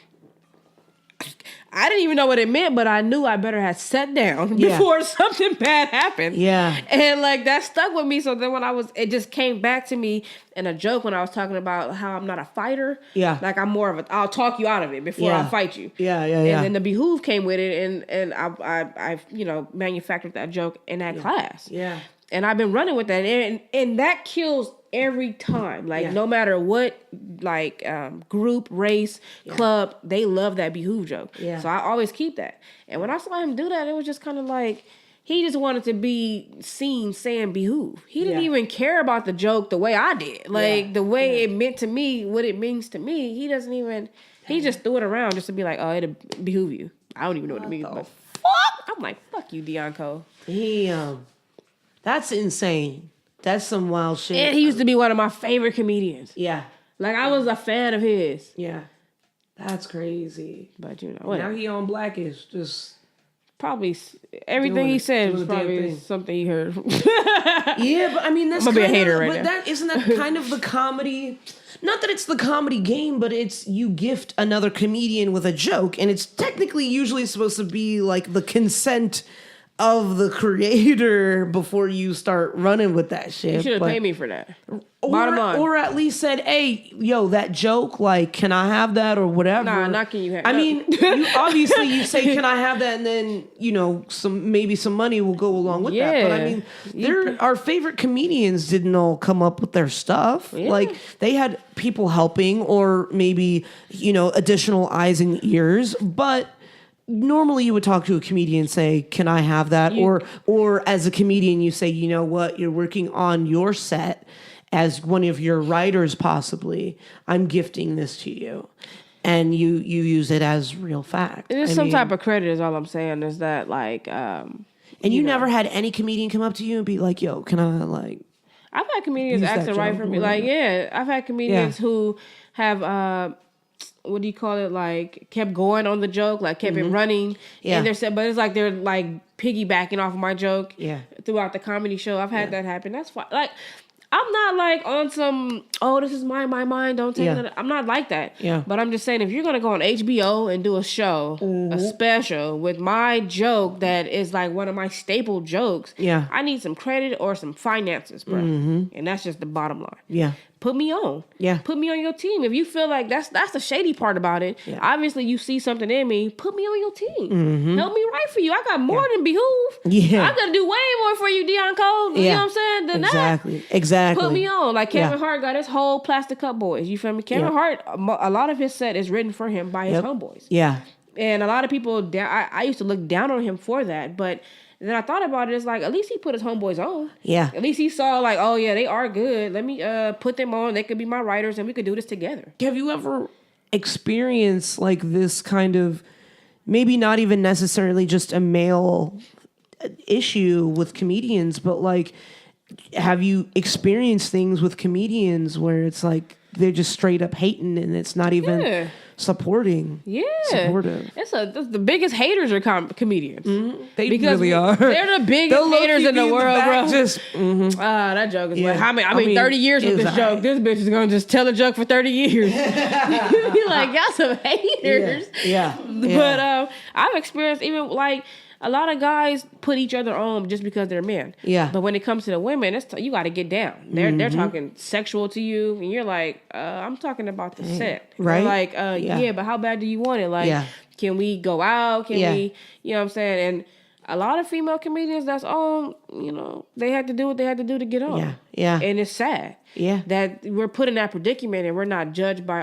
I didn't even know what it meant, but I knew I better have sat down before something bad happened. Yeah. And that stuck with me. So then it just came back to me in a joke when I was talking about how I'm not a fighter. Yeah. I'm more of I'll talk you out of it before I fight you. Yeah. And then the behoove came with it, and I manufactured that joke in that class. Yeah. And I've been running with that, and that kills every time. No matter what, group, race, club, they love that behoove joke. Yeah. So I always keep that. And when I saw him do that, it was just kind of he just wanted to be seen saying behoove. He didn't even care about the joke the way I did. The way it meant to me, what it means to me, he doesn't even, he just threw it around just to be like, oh, it'll behoove you. I don't even know what it means. But fuck! I'm like, fuck you, Dion Cole. Damn. That's insane. That's some wild shit. And he used to be one of my favorite comedians. Yeah. I was a fan of his. Yeah. That's crazy. But now he on Blackish. Just probably everything he said was probably something he heard. Yeah, but I mean that's I'm gonna be a hater right now. But isn't that kind of the comedy? Not that it's the comedy game, but it's you gift another comedian with a joke, and it's technically usually supposed to be the consent of the creator before you start running with that shit. You should have paid me for that. Or at least said, hey, yo, that joke, can I have that or whatever? Nah, not can you have I mean, obviously you say, can I have that? And then, maybe some money will go along with that. But I mean, our favorite comedians didn't all come up with their stuff. Yeah. They had people helping or maybe, additional eyes and ears. But normally you would talk to a comedian and say, can I have that? Or as a comedian, you say, you know what, you're working on your set as one of your writers possibly. I'm gifting this to you. And you use it as real fact. It is some type of credit is all I'm saying is that and you never had any comedian come up to you and be like, yo, can I I've had comedians ask to write for me. I've had comedians who have what do you call it? Like kept going on the joke, like kept it running. Yeah. And but it's like they're like piggybacking off of my joke. Yeah. Throughout the comedy show, I've had that happen. That's fine. Like I'm not like on some, this is my mind, don't take it. I'm not like that. Yeah. But I'm just saying, if you're going to go on HBO and do a show, a special with my joke that is like one of my staple jokes, I need some credit or some finances, bro. And that's just the bottom line. Yeah. Put me on. Yeah. Put me on your team. If you feel like that's the shady part about it, obviously you see something in me, put me on your team. Help me write for you. I got more than behoove. Yeah. I gotta do way more for you, Dion Cole. You know what I'm saying? Than Exactly. that. Exactly. Put me on. Like Kevin Hart got his whole Plastic Cup Boys. You feel me? Kevin Hart, a lot of his set is written for him by his homeboys. Yeah. And a lot of people, I used to look down on him for that, but then I thought about it. It's like, at least he put his homeboys on. Yeah. At least he saw like, oh yeah, they are good. Let me put them on. They could be my writers and we could do this together. Have you ever experienced like this kind of, maybe not even necessarily just a male issue with comedians, but like, have you experienced things with comedians where it's like they're just straight up hating and it's not even supporting? Yeah. Supportive. That's the biggest haters are comedians. They Because really are. They're the biggest haters in the world, bro. Just, that joke is like, I mean, 30 years with this joke. This bitch is going to just tell a joke for 30 years. You're like, y'all some haters. Yeah. But I've experienced even like, a lot of guys put each other on just because they're men. Yeah. But when it comes to the women, you got to get down. They're talking sexual to you, and you're like, I'm talking about the set. Right. They're like, yeah, but how bad do you want it? Like, can we go out? Can we, you know what I'm saying? And a lot of female comedians that's on, you know, they had to do what they had to do to get on. Yeah. Yeah. And it's sad. Yeah. That we're put in that predicament and we're not judged by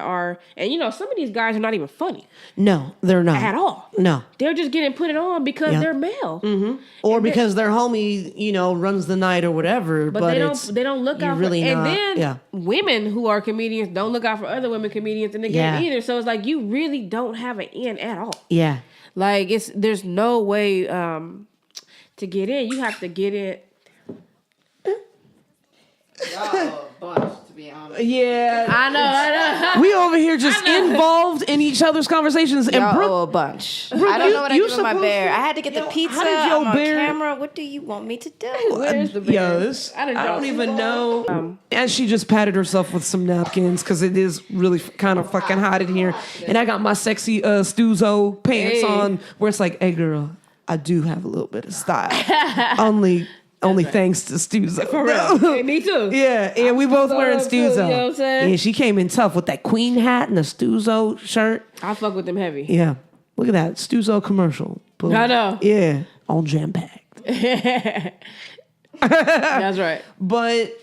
and you know, some of these guys are not even funny. No, they're not. At all. No. They're just getting put it on because they're male. Or because their homie, you know, runs the night or whatever. But they don't look out really for and not, then women who are comedians don't look out for other women comedians in the game either. So it's like you really don't have an in at all. Yeah. Like there's no way to get in. You have to get in. Y'all a bunch, to be honest. Yeah. I know. We over here just involved in each other's conversations. And Y'all Brooke, owe a bunch. Brooke, I don't know what I did with my supposed bear. to- I had to get the pizza. how did your I'm on bear- camera. What do you want me to do? Where's the bear? Yes. I don't even know. And she just patted herself with some napkins because it is really kind of fucking hot in here. And I got my sexy Stuzo pants on where it's like, hey girl, I do have a little bit of style. Only thanks to Stuzo. For real. Hey, me too. Yeah, we both wearing Stuzo. Too, you know what I'm saying? Yeah, she came in tough with that queen hat and the Stuzo shirt. I fuck with them heavy. Yeah. Look at that. Stuzo commercial. Boom. I know. Yeah. On Jampacked. That's right. But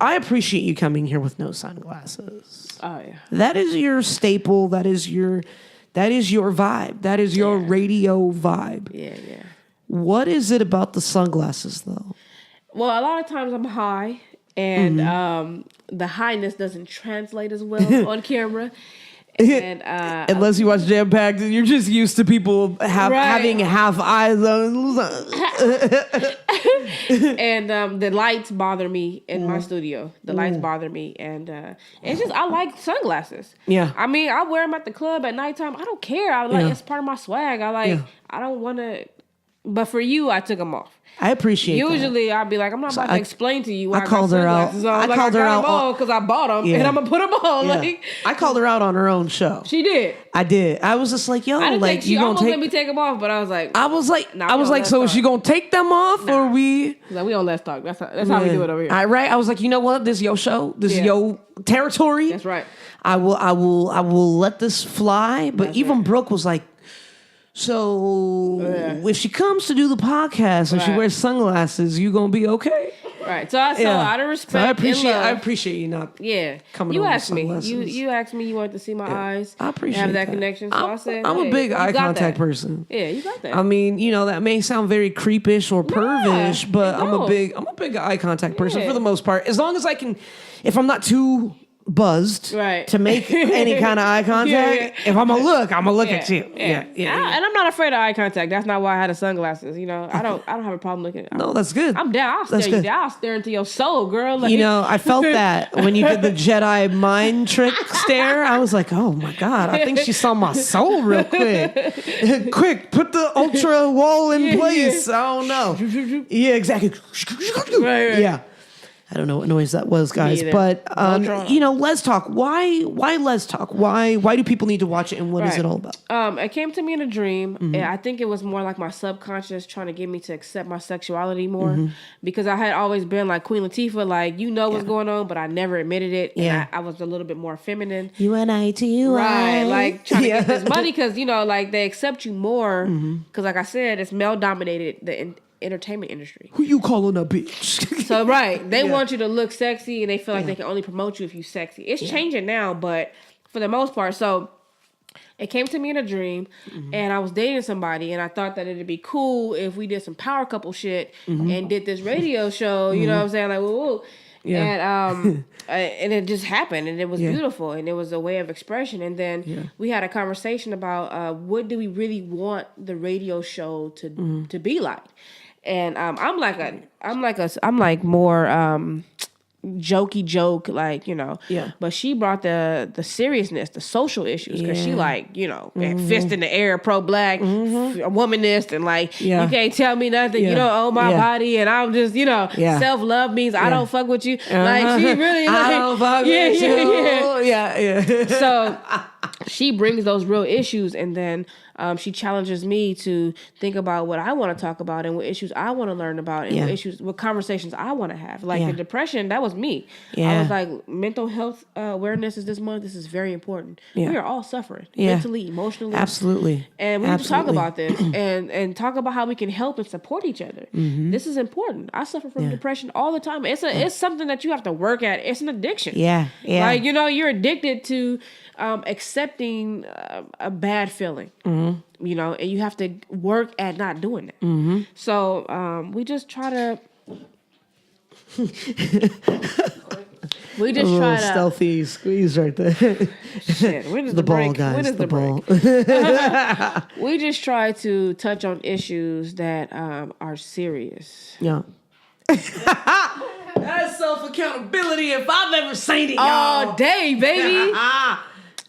I appreciate you coming here with no sunglasses. Oh yeah. That is your staple. That is your vibe. That is your radio vibe. Yeah. What is it about the sunglasses though? Well, a lot of times I'm high, and the highness doesn't translate as well on camera. And unless you watch Jampacked, you're just used to people having half eyes on. And the lights bother me in my studio. The lights bother me, and it's just I like sunglasses. Yeah. I mean, I wear them at the club at nighttime. I don't care. It's part of my swag. I don't want to. But for you, I took them off. I appreciate that. Usually, I'll be like, I'm not about to explain to you why I called got her out. sunglasses on. I called her out because I bought them, and I'm going to put them on. Yeah. Like, I called her out on her own show. She did. I did. I was just like, yo, I didn't like, she almost let me take them off, but I was like... I was like, so is she going to take them off, or we... Like, we on LesTalk. That's how we do it over here. Right? I was like, you know what? This is your show. This is your territory. That's right. I will let this fly. But That's even right. Brooke was like, so if she comes to do the podcast and she wears sunglasses, you gonna be okay? Right. So out of respect, so I love, appreciate you not. Yeah. Coming you over asked me. sunglasses. You asked me. You wanted to see my eyes. I appreciate have that connection. So I said, I'm a big you eye got contact that. person. Yeah, you got that. I mean, you know, that may sound very creepish or pervish, but I'm a big eye contact person for the most part. As long as I can, if I'm not too buzzed to make any kind of eye contact. If I'm gonna look at you. And I'm not afraid of eye contact. That's not why I had the sunglasses. You know, I don't have a problem looking. No, that's good. I'm down. I'll stare you down. I'll stare into your soul, girl. Like, you know, I felt that when you did the Jedi mind trick stare. I was like, oh my God, I think she saw my soul real quick. Quick, put the ultra wall in place. I don't know. Yeah, exactly. Right. Yeah. I don't know what noise that was, guys, but you know, LesTalk. Why LesTalk? Why do people need to watch it, and what is it all about? It came to me in a dream, and I think it was more like my subconscious trying to get me to accept my sexuality more, because I had always been like Queen Latifah, like what's going on, but I never admitted it, and I was a little bit more feminine. Right, like trying to get this money, because you know, like they accept you more, because like I said, it's male dominated. The entertainment industry. Who you calling a bitch? So they want you to look sexy, and they feel like they can only promote you if you sexy. It's changing now, but for the most part, so it came to me in a dream, and I was dating somebody, and I thought that it'd be cool if we did some power couple shit and did this radio show. You know what I'm saying? Like, woo. And and it just happened, and it was beautiful, and it was a way of expression. And then we had a conversation about what do we really want the radio show to be like. And I'm like more jokey joke, like, you know. Yeah. But she brought the seriousness, the social issues, because she like, you know, fist in the air, pro-black, a womanist, and like, you can't tell me nothing. You don't own my body, and I'm just, you know, self-love means I don't fuck with you. Like, she really like, I don't fuck with you. Yeah. So she brings those real issues, and then she challenges me to think about what I want to talk about, and what issues I want to learn about, and what conversations I want to have. Like the depression, that was me. I was like, mental health awareness is this month. This is very important. We are all suffering mentally, emotionally. Absolutely. And we need to talk about this and talk about how we can help and support each other. This is important. I suffer from depression all the time. It's something that you have to work at. It's an addiction. Yeah. Like, you know, you're addicted to accepting a bad feeling. You know, and you have to work at not doing it. So we just try to stealthy squeeze right there. Shit, when is the ball, break? guys? When is the ball. break? We just try to touch on issues that are serious. Yeah. That's self-accountability if I've ever seen it, y'all. All day, baby.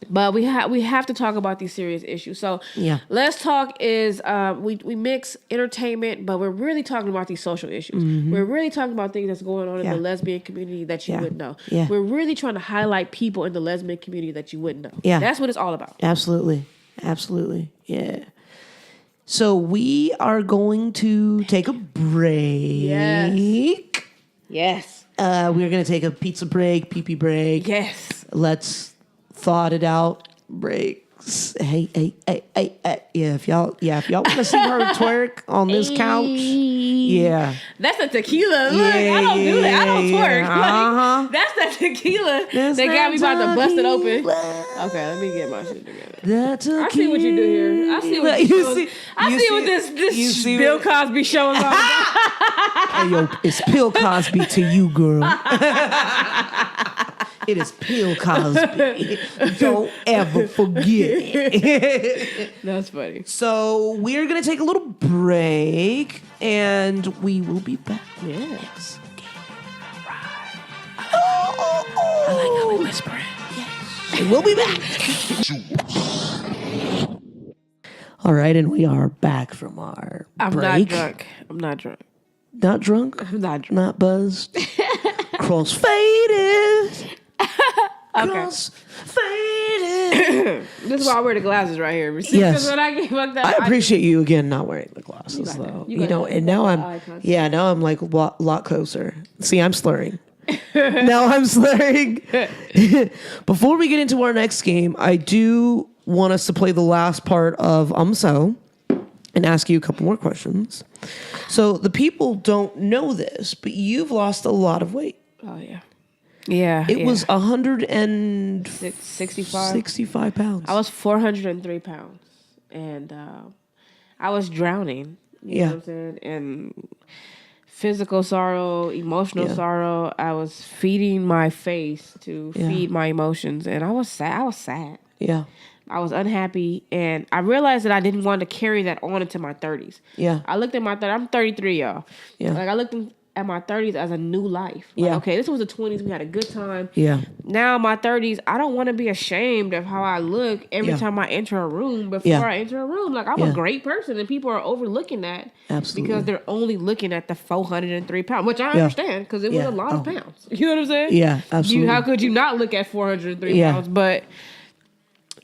But we have to talk about these serious issues. So LesTalk is we mix entertainment, but we're really talking about these social issues. We're really talking about things that's going on in the lesbian community that you wouldn't know. We're really trying to highlight people in the lesbian community that you wouldn't know. That's what it's all about. Absolutely. Yeah. So we are going to take a break. Yes. We're going to take a pizza break, pee-pee break. Yes. Let's thought it out breaks. Hey. Yeah, if y'all want to see her twerk on this couch, that's a tequila. Look, I don't do that. I don't twerk. Like, that's that tequila. They got me about to bust it open. Okay, let me get my shit together. I see what you do here. I see what this Bill Cosby show is all about. Hey, yo, it's Bill Cosby to you, girl. It is Bill Cosby. Don't ever forget. That's funny. So we're going to take a little break, and we will be back. Yes. All right. I like how we whispering. Yes. We'll be back. All right, and we are back from our break. I'm not drunk. Not drunk? I'm not drunk. Not buzzed? Crossfaded. Okay. Crossfaded. This is why I wear the glasses right here. Yes. When I get fucked up, I appreciate you again not wearing the glasses though. You know, and now I'm like a lot closer. See, I'm slurring. Now I'm slurring. Before we get into our next game, I do want us to play the last part of So and ask you a couple more questions. So the people don't know this, but you've lost a lot of weight. Oh yeah. Yeah. It was 165 pounds. I was 403 pounds. And I was drowning. You know what I'm saying? And physical sorrow, emotional sorrow. I was feeding my face to feed my emotions, and I was sad. Yeah. I was unhappy, and I realized that I didn't want to carry that on into my 30s. Yeah. I looked at my 30s. I'm 33, y'all. Yeah. Like, I looked at my 30s as a new life. Like, okay, this was the 20s. We had a good time. Yeah. Now, my 30s, I don't want to be ashamed of how I look every time I enter a room. Before I enter a room, like, I'm a great person, and people are overlooking that. Absolutely. Because they're only looking at the 403 pounds, which I understand, because it was a lot of pounds. You know what I'm saying? Yeah, absolutely. How could you not look at 403 pounds? But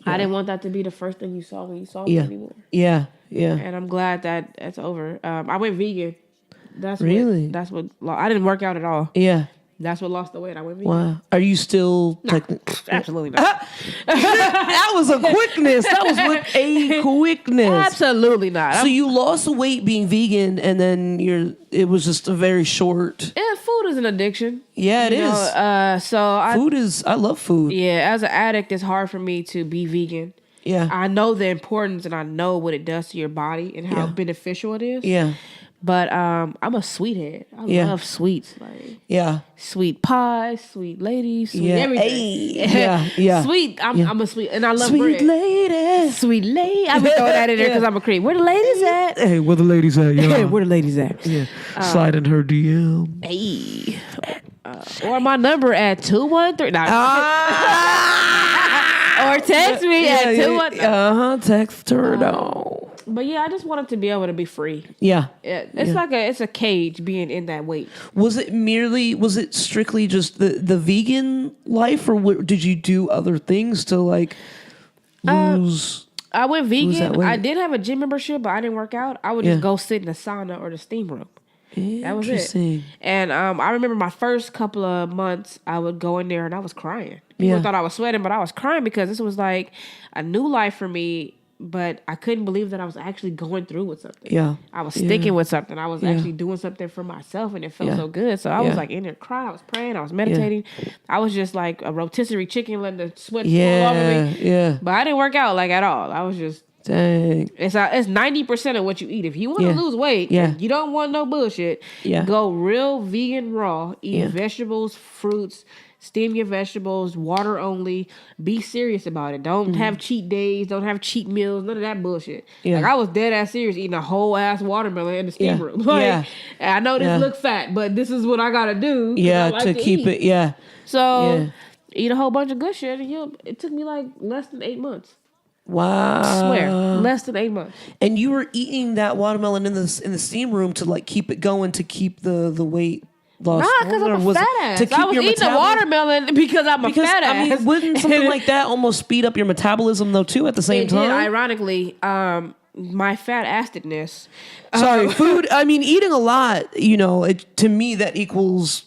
I didn't want that to be the first thing you saw when you saw me anymore. Yeah, yeah. And I'm glad that it's over. I went vegan. That's really? What I didn't work out at all. Yeah. That's what lost the weight. I went vegan. Wow. Are you still... Absolutely not. That was a quickness. That was with a quickness. Absolutely not. So you lost the weight being vegan, and then it was just a very short... Yeah, food is an addiction. Yeah, it is. I love food. Yeah, as an addict, it's hard for me to be vegan. Yeah. I know the importance, and I know what it does to your body and how beneficial it is. Yeah. But I'm a sweethead. I love sweets. Like sweet pie, sweet lady, sweet everything. Hey. Yeah. Sweet. I'm a sweet, and I love sweet bread. Lady. Sweet lady. I'm throwing that in there because I'm a creep. Where the ladies at? Hey, where the ladies at? Yeah. Where the ladies at? Yeah. Slide in her DM. Hey. Or my number at 213. Or text me at 213. Text her down. But yeah, I just wanted to be able to be free. Yeah. It's like it's a cage being in that weight. Was it strictly just the vegan life, or did you do other things to like lose? I went vegan. Weight? I did have a gym membership, but I didn't work out. I would just go sit in the sauna or the steam room. That was it. And I remember my first couple of months, I would go in there and I was crying. People thought I was sweating, but I was crying because this was like a new life for me. But I couldn't believe that I was actually going through with something. Yeah. I was sticking with something. I was actually doing something for myself, and it felt so good. So I was like in there crying. I was praying. I was meditating. I was just like a rotisserie chicken letting the sweat fall off of me. Yeah. But I didn't work out like at all. I was just... Dang. It's 90% of what you eat. If you want to lose weight, and you don't want no bullshit, go real vegan raw. Eat vegetables, fruits, steam your vegetables, water only. Be serious about it. Don't have cheat days. Don't have cheat meals. None of that bullshit. Like I was dead ass serious eating a whole ass watermelon in the steam room. Like, I know this look fat, but this is what I gotta do. To keep it. Yeah. So eat a whole bunch of good shit, and it took me like less than 8 months. Wow. I swear, less than 8 months. And you were eating that watermelon in the steam room to like keep it going, to keep the weight loss. Nah, because I'm a fat ass. I was eating the watermelon because I'm a fat ass. I mean, wouldn't something like that almost speed up your metabolism though too at the same time? Did, ironically, my fat assedness. Food. I mean, eating a lot. To me that equals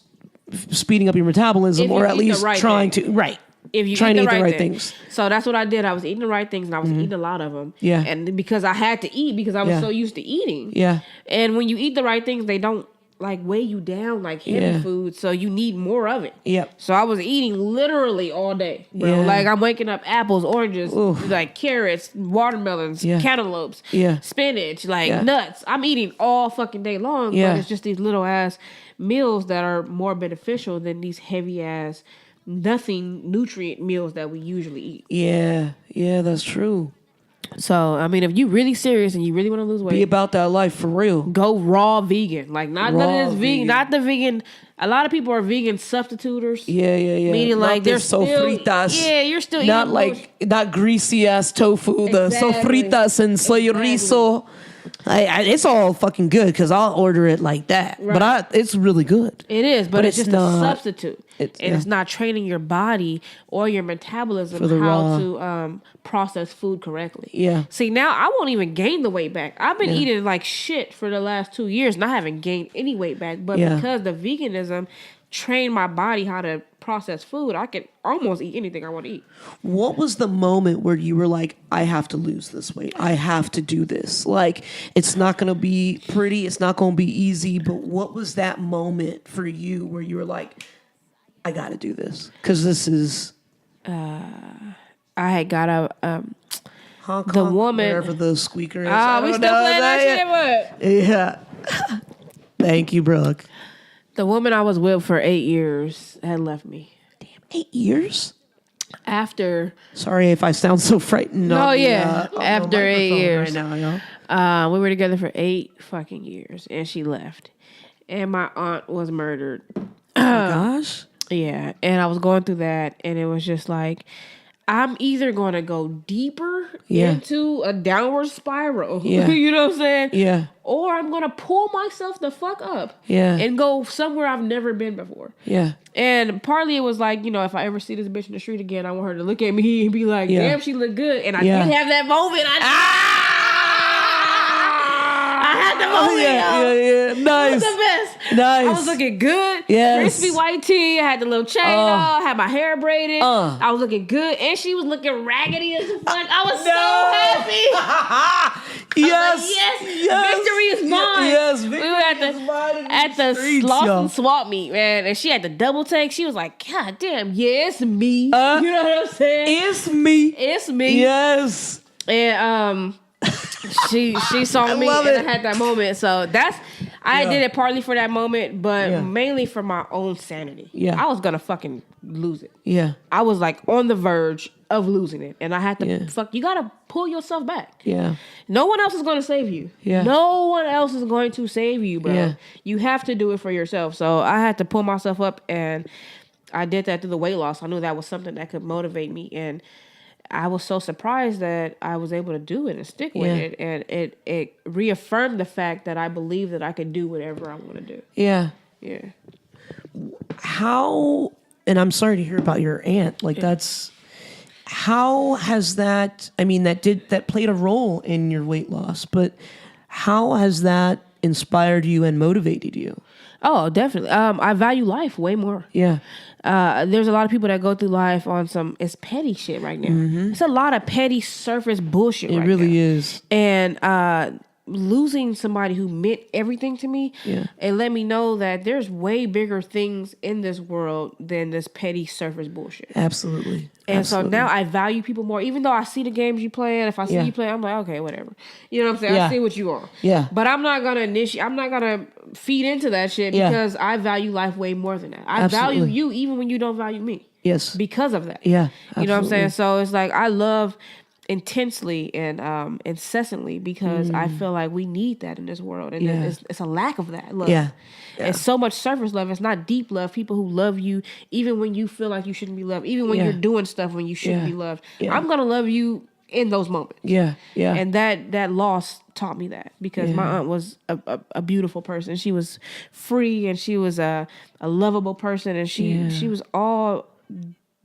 speeding up your metabolism, or at least trying to. Right. If you trying eat to eat the right things. So that's what I did. I was eating the right things, and I was eating a lot of them. Yeah. And because I had to eat, because I was so used to eating. Yeah. And when you eat the right things, they don't like weigh you down like heavy food, so you need more of it. Yep. So I was eating literally all day, bro. Yeah. Like I'm waking up apples, oranges, like carrots, watermelons, cantaloupes, spinach, like nuts. I'm eating all fucking day long, but it's just these little ass meals that are more beneficial than these heavy ass nothing nutrient meals that we usually eat. Yeah, that's true. So, I mean, if you really serious and you really want to lose weight, be about that life for real. Go raw vegan. Like, not none of this vegan, not the vegan. A lot of people are vegan substituters. Yeah. Meaning like they're sofritas. Yeah, you're still not like not greasy ass tofu. The sofritas and soy rizo. It's all fucking good because I'll order it like that. Right. But it's really good. It is, but it's just a substitute. It's not training your body or your metabolism how to process food correctly. Yeah. See, now I won't even gain the weight back. I've been eating like shit for the last 2 years, and I haven't gained any weight back. But because the veganism trained my body how to process food, I can almost eat anything I want to eat. What was the moment where you were like, I have to lose this weight. I have to do this. Like, it's not going to be pretty. It's not going to be easy. But what was that moment for you where you were like, I got to do this? Because this is... I had got a... honk, the honk, woman... wherever the squeaker is. Oh, we still playing that shit? What? Yeah. Thank you, Brooke. The woman I was with for 8 years had left me. Damn, 8 years? After. Sorry if I sound so frightened. After 8 years. Right now, we were together for 8 fucking years, and she left. And my aunt was murdered. Oh my gosh. Yeah, and I was going through that, and it was just like, I'm either going to go deeper into a downward spiral, you know what I'm saying? Yeah. Or I'm going to pull myself the fuck up and go somewhere I've never been before. Yeah. And partly it was like, you know, if I ever see this bitch in the street again, I want her to look at me and be like, damn, she look good. And I did have that moment. I had the moment. Nice. It was the best. Nice. I was looking good. Yes. Crispy white tee. I had the little chain on. Had my hair braided. I was looking good. And she was looking raggedy as fuck. I was so happy. Yes. Victory is mine. Yes, we victory were is mine at the streets, Slauson swap meet, man. And she had the double take. She was like, God damn, it's me. You know what I'm saying? It's me. It's me. Yes. And she saw me and I had that moment. So I did it partly for that moment, but mainly for my own sanity. Yeah. I was gonna fucking lose it. Yeah. I was like on the verge of losing it. And I had to you gotta pull yourself back. Yeah. No one else is gonna save you. Yeah. No one else is going to save you, bro. Yeah. You have to do it for yourself. So I had to pull myself up, and I did that through the weight loss. I knew that was something that could motivate me, and I was so surprised that I was able to do it and stick with it. And it reaffirmed the fact that I believe that I could do whatever I want to do. Yeah. Yeah. How, and I'm sorry to hear about your aunt. Like how has that, I mean, that played a role in your weight loss, but how has that inspired you and motivated you? Oh, definitely. I value life way more. Yeah. There's a lot of people that go through life on it's petty shit right now. Mm-hmm. It's a lot of petty surface bullshit right now. It really is. And losing somebody who meant everything to me, and let me know that there's way bigger things in this world than this petty surface bullshit. Absolutely. And so now I value people more. Even though I see the games you play, and if I see you play, I'm like, okay, whatever. You know what I'm saying? I see what you are. Yeah. But I'm not gonna I'm not gonna feed into that shit because I value life way more than that. I value you even when you don't value me. Yes. Because of that. Yeah. Absolutely. You know what I'm saying? So it's like I love intensely and incessantly because I feel like we need that in this world, and it's a lack of that love. Yeah. It's so much surface love. It's not deep love. People who love you even when you feel like you shouldn't be loved, even when you're doing stuff when you shouldn't be loved. I'm gonna love you in those moments. Yeah. Yeah. And that loss taught me that because my aunt was a beautiful person. She was free, and she was a lovable person, and she was all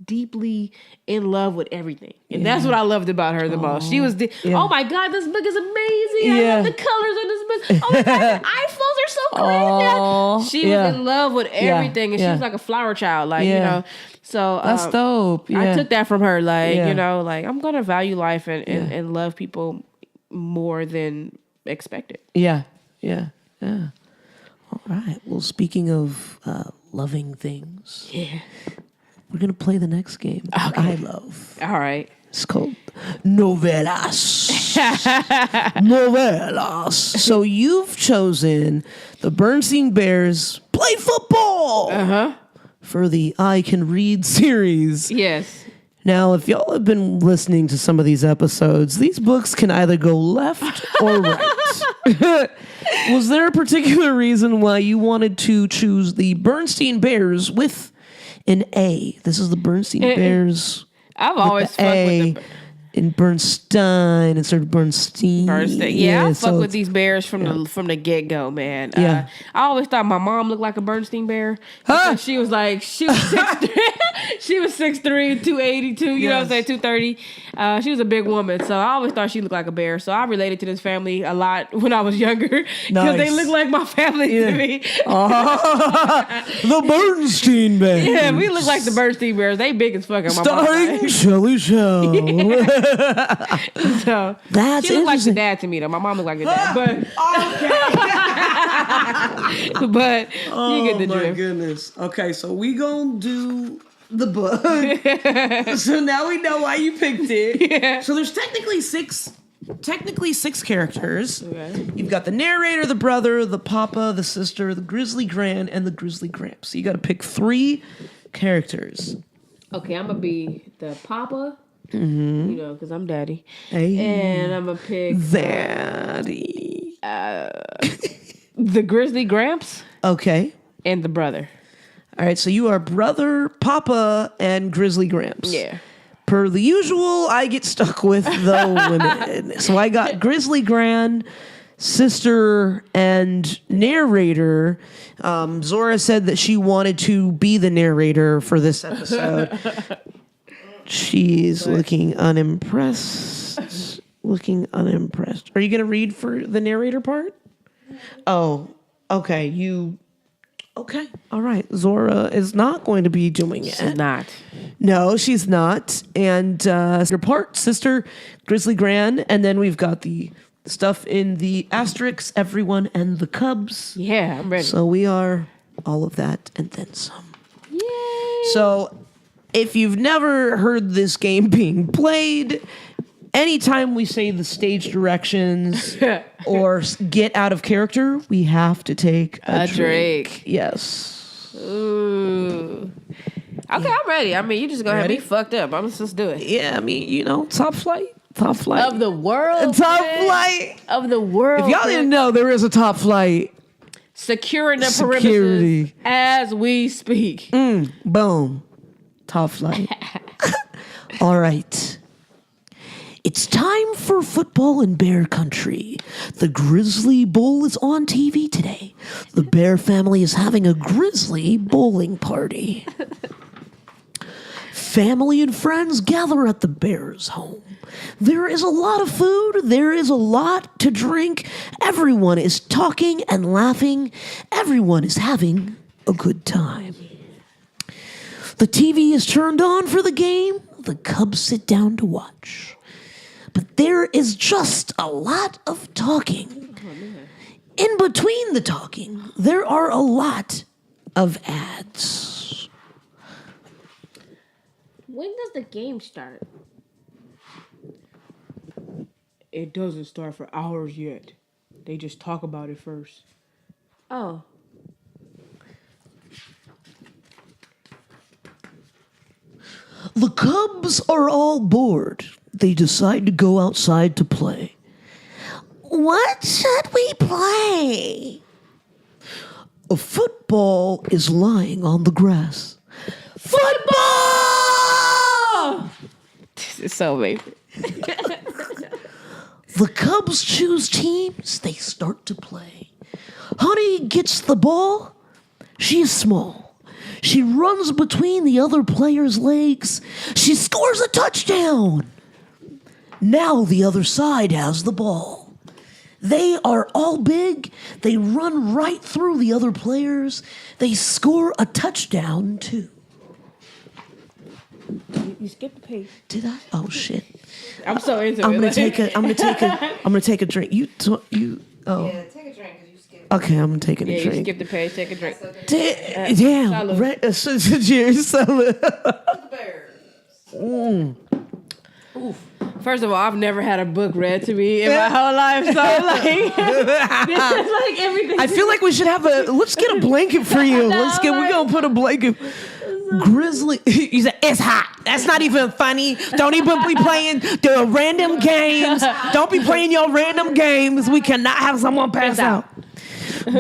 deeply in love with everything, and that's what I loved about her the most. She was oh my god, this book is amazing. I love the colors on this book. Oh my god, the iPhones are so crazy. She was in love with everything, and she was like a flower child, like you know. So that's dope. I took that from her, like you know, like I'm gonna value life and love people more than expected. Yeah. All right. Well, speaking of loving things, we're going to play the next game I love. All right. It's called Novelas. Novelas. So you've chosen the Bernstein Bears play football for the I Can Read series. Yes. Now, if y'all have been listening to some of these episodes, these books can either go left or right. Was there a particular reason why you wanted to choose the Bernstein Bears with an A? This is the Bernstein Bears. I've always fucked with them. In Bernstein instead of Bernstein. Yeah, I fuck with these bears from the get go, man. I always thought my mom looked like a Bernstein bear. She was 6'3", she was 6'3", 282. You know what I'm saying, 230. She was a big woman, so I always thought she looked like a bear. So I related to this family a lot when I was younger because they look like my family to me. The Bernstein Bears. Yeah, we look like the Bernstein Bears. They big as fuck. Starring Chelley Chelle. So that's she looked like the dad to me though. My mom looked like the dad, but you get the drift. Oh my goodness. Okay, so we gonna do the book. So now we know why you picked it. So there's technically 6 technically 6 characters. Okay. You've got the narrator, the brother, the papa, the sister, the grizzly gran, and the grizzly gramp. So you got to pick 3 characters. Okay, I'm gonna be the papa. You know, because I'm daddy. Hey. And I'm gonna pick Daddy. the grizzly gramps Okay. and the brother. All right, so you are brother, papa, and grizzly gramps. Yeah. Per the usual, I get stuck with the women. So I got grizzly gran, sister, and narrator. Zora said that she wanted to be the narrator for this episode. She's looking unimpressed. Looking unimpressed. Are you going to read for the narrator part? Oh, okay. Okay. All right. Zora is not going to be doing it. She's not. No, she's not. And your part, sister, grizzly gran. And then we've got the stuff in the asterisks, everyone, and the Cubs. Yeah, I'm ready. So we are all of that and then some. Yay. So if you've never heard this game being played, anytime we say the stage directions or get out of character, we have to take a drink. Yes. Ooh. Okay, I'm ready. I mean, you just gonna have me fucked up. I'm just do it. Yeah, I mean, you know, top flight. Top flight. Of the world. Top man. flight. Of the world. If y'all didn't know, there is a top flight. Securing the Security. perimeters as we speak. Boom. Top flight. All right. It's time for football in Bear Country. The Grizzly Bowl is on TV today. The Bear family is having a Grizzly bowling party. Family and friends gather at the Bears' home. There is a lot of food. There is a lot to drink. Everyone is talking and laughing. Everyone is having a good time. The TV is turned on for the game. The Cubs sit down to watch. But there is just a lot of talking. In between the talking, there are a lot of ads. When does the game start? It doesn't start for hours yet. They just talk about it first. Oh. The Cubs are all bored. They decide to go outside to play. What should we play? A football is lying on the grass. Football! This is so amazing. The Cubs choose teams. They start to play. Honey gets the ball. She is small. She runs between the other players' legs. She scores a touchdown. Now the other side has the ball. They are all big. They run right through the other players. They score a touchdown, too. You skipped the page. Did I? Oh, shit. I'm so into I'm it. gonna take a drink. Yeah, take a drink because you skipped. Okay, I'm taking a You drink. skip the page, take a drink. Damn. Salud. Cheers, salud. First of all, I've never had a book read to me in my whole life, so like, this is like everything. I feel like we should have let's get a blanket for you. We're gonna put a blanket. Grizzly, you said it's hot. That's not even funny. Don't even be playing the random games. Don't be playing your random games. We cannot have someone pass out.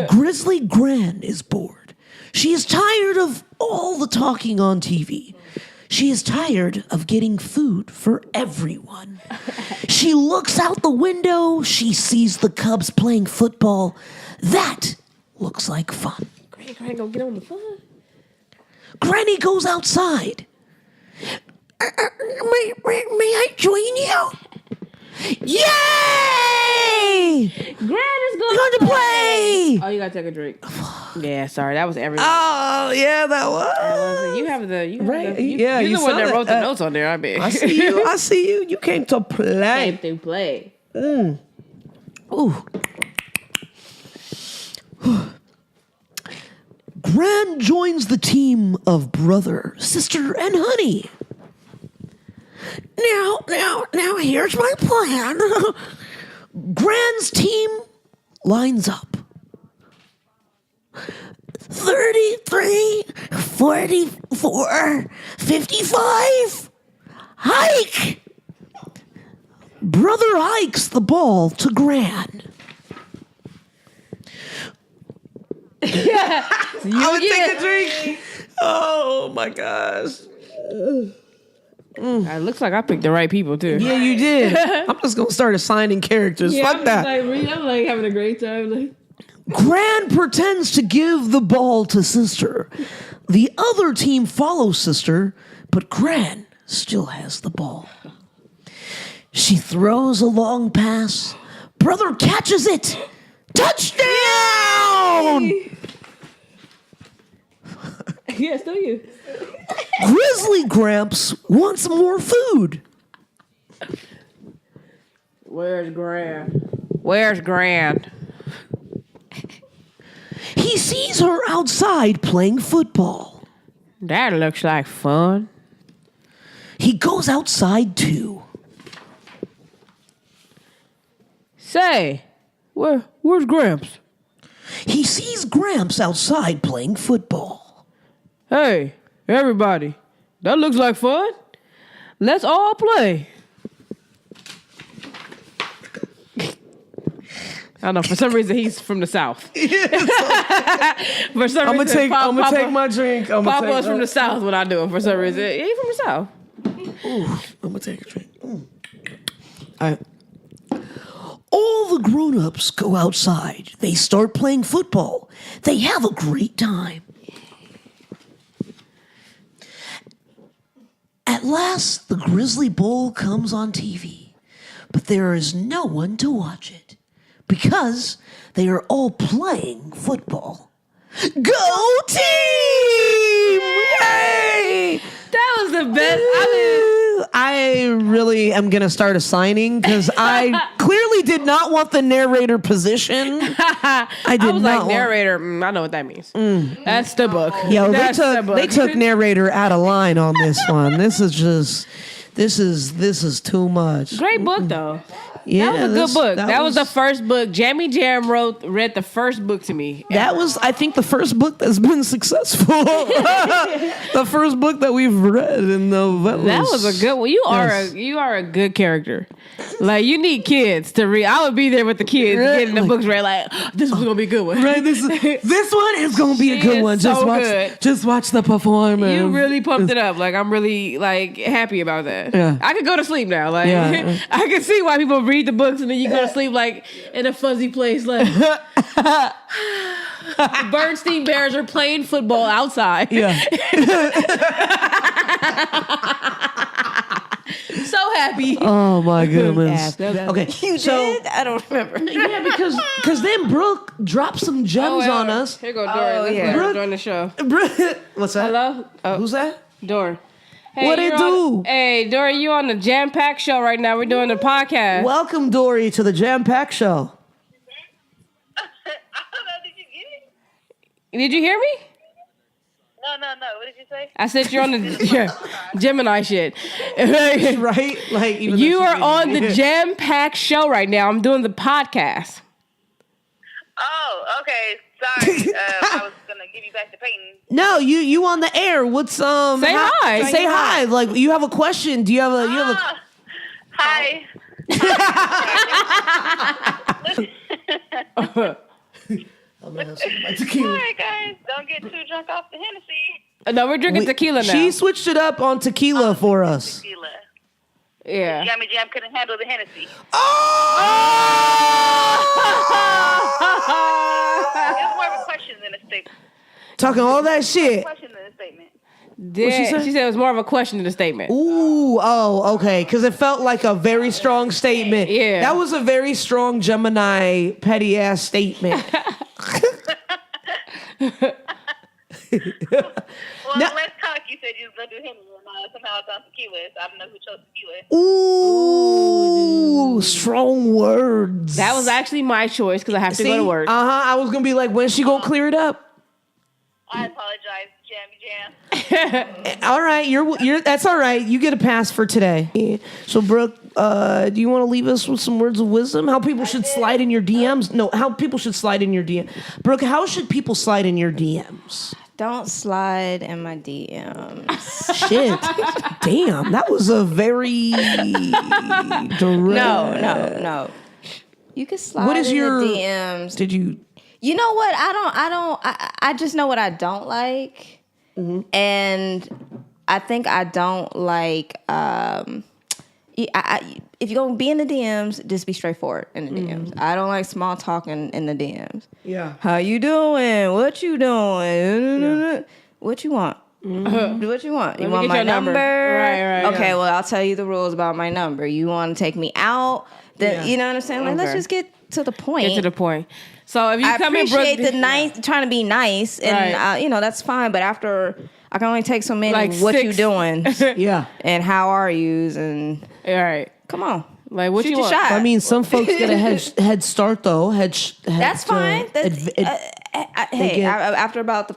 Grizzly Gran is bored. She is tired of all the talking on TV. She is tired of getting food for everyone. She looks out the window. She sees the Cubs playing football. That looks like fun. Granny, go get on the phone. Granny goes outside. May I join you? Yay! Gran is going to play. Oh, you gotta take a drink. Yeah, sorry, that was everything. Oh, yeah, that was. You have the Right, you're yeah, the you one saw that that. wrote the notes on there. I bet. I see you. I see you. You came to play. Came to play. Ooh. Gran joins the team of brother, sister, and honey. Now, here's my plan. Gran's team lines up. 33, 44, 55. Hike! Brother hikes the ball to Gran. I would take a drink. Oh, my gosh. It looks like I picked the right people too. Yeah, you did. I'm just gonna start assigning characters. Yeah, Fuck that. I'm like having a great time. Gran pretends to give the ball to sister. The other team follows sister, but Gran still has the ball. She throws a long pass. Brother catches it. Touchdown! Yes, don't you? Grizzly Gramps wants more food. Where's Gran? He sees her outside playing football. That looks like fun. He goes outside too. Say, where's Gramps? He sees Gramps outside playing football. Hey, everybody, that looks like fun. Let's all play. I don't know, for some reason he's from the South. For some I'm reason, gonna take my drink. Papa's from the South when I do it for some reason. He's from the South. Ooh, I'm gonna take a drink. All the grown-ups go outside. They start playing football. They have a great time. At last, the Grizzly Bowl comes on TV, but there is no one to watch it because they are all playing football. Go team! Yay! That was the best. I really am going to start assigning because I clearly did not want the narrator position. I was like, narrator, I know what that means. That's the book. Yo, They took narrator out of line on this one. This is too much. Great book, though. Yeah, that was a good book. That was the first book. Jamie Jam read the first book to me. That was, I think, the first book that's been successful. The first book that we've read in Novelas. That was a good one. You are a good character. Like, you need kids to read. I would be there with the kids getting the books read. Like, this is gonna be a good one. Right, this one is gonna be a good one. Just watch the performance. You really pumped it up. Like, I'm really happy about that. Yeah. I could go to sleep now. Like, I can see why people read the books and then you go to sleep like in a fuzzy place. Like, Bernstein Bears are playing football outside. Yeah. So happy. Oh my goodness. Okay, you did? I don't remember. Yeah, because then Brooke dropped some gems on us. Here go Dory. Let's let her join the show. What's that? Hello? Oh. Who's that? Dory. Hey, what it do? Hey, Dory, you on the Jampacked show right now. We're doing the podcast. Welcome, Dory, to the Jampacked show. I don't know. Did you get it? Did you hear me? No. What did you say? I said you're on the Gemini shit. Right? Like, even you are on the Jampacked show right now. I'm doing the podcast. Oh, okay. Sorry. I was gonna give you back to Peyton. No, you on the air. What's Say hi. Say hi. Like, you have a question? Do you have a? Hi. I'm gonna have some of my tequila. All right, guys. Don't get too drunk off the Hennessy. No, we're drinking tequila now. She switched it up on tequila for us. Tequila. Yeah. Yummy Jam couldn't handle the Hennessy. It's more of a question than a statement. Talking all that shit. Question than a statement. She said it was more of a question than a statement. Ooh, oh, okay. Because it felt like a very strong statement. Yeah. That was a very strong Gemini petty ass statement. Well, let's talk. You said you was gonna do Hennessy, and somehow it's on tequila. So I don't know who chose tequila. Ooh, strong words. That was actually my choice because I have to go to work. I was gonna be like, when's she gonna clear it up? I apologize, Jam. jam. All right, you're that's all right. You get a pass for today. So, Brooke, do you want to leave us with some words of wisdom? How people should slide in your DMs? No, how people should slide in your DM. Brooke, how should people slide in your DMs? Don't slide in my DMs. Shit. Damn, that was a very direct. No. You can slide What is in your the DMs. Did you? You know what? I just know what I don't like. Mm-hmm. And I think I don't like, if you're going to be in the DMs, just be straightforward in the DMs. I don't like small talking in the DMs. Yeah. How you doing? What you doing? Yeah. What you want? Mm-hmm. What you want? You want my number? Right. Okay, well, I'll tell you the rules about my number. You want to take me out? You know what I'm saying? Like, let's just get to the point. Get to the point. So if you I come appreciate in, Brooke, trying to be nice, and that's fine. But after I can only take so many. Like what 6. you doing? Yeah. And how are yous? And all right, come on. Like what Shoot you your want? shot. I mean, some folks get a head start though. That's fine. Hey, after about the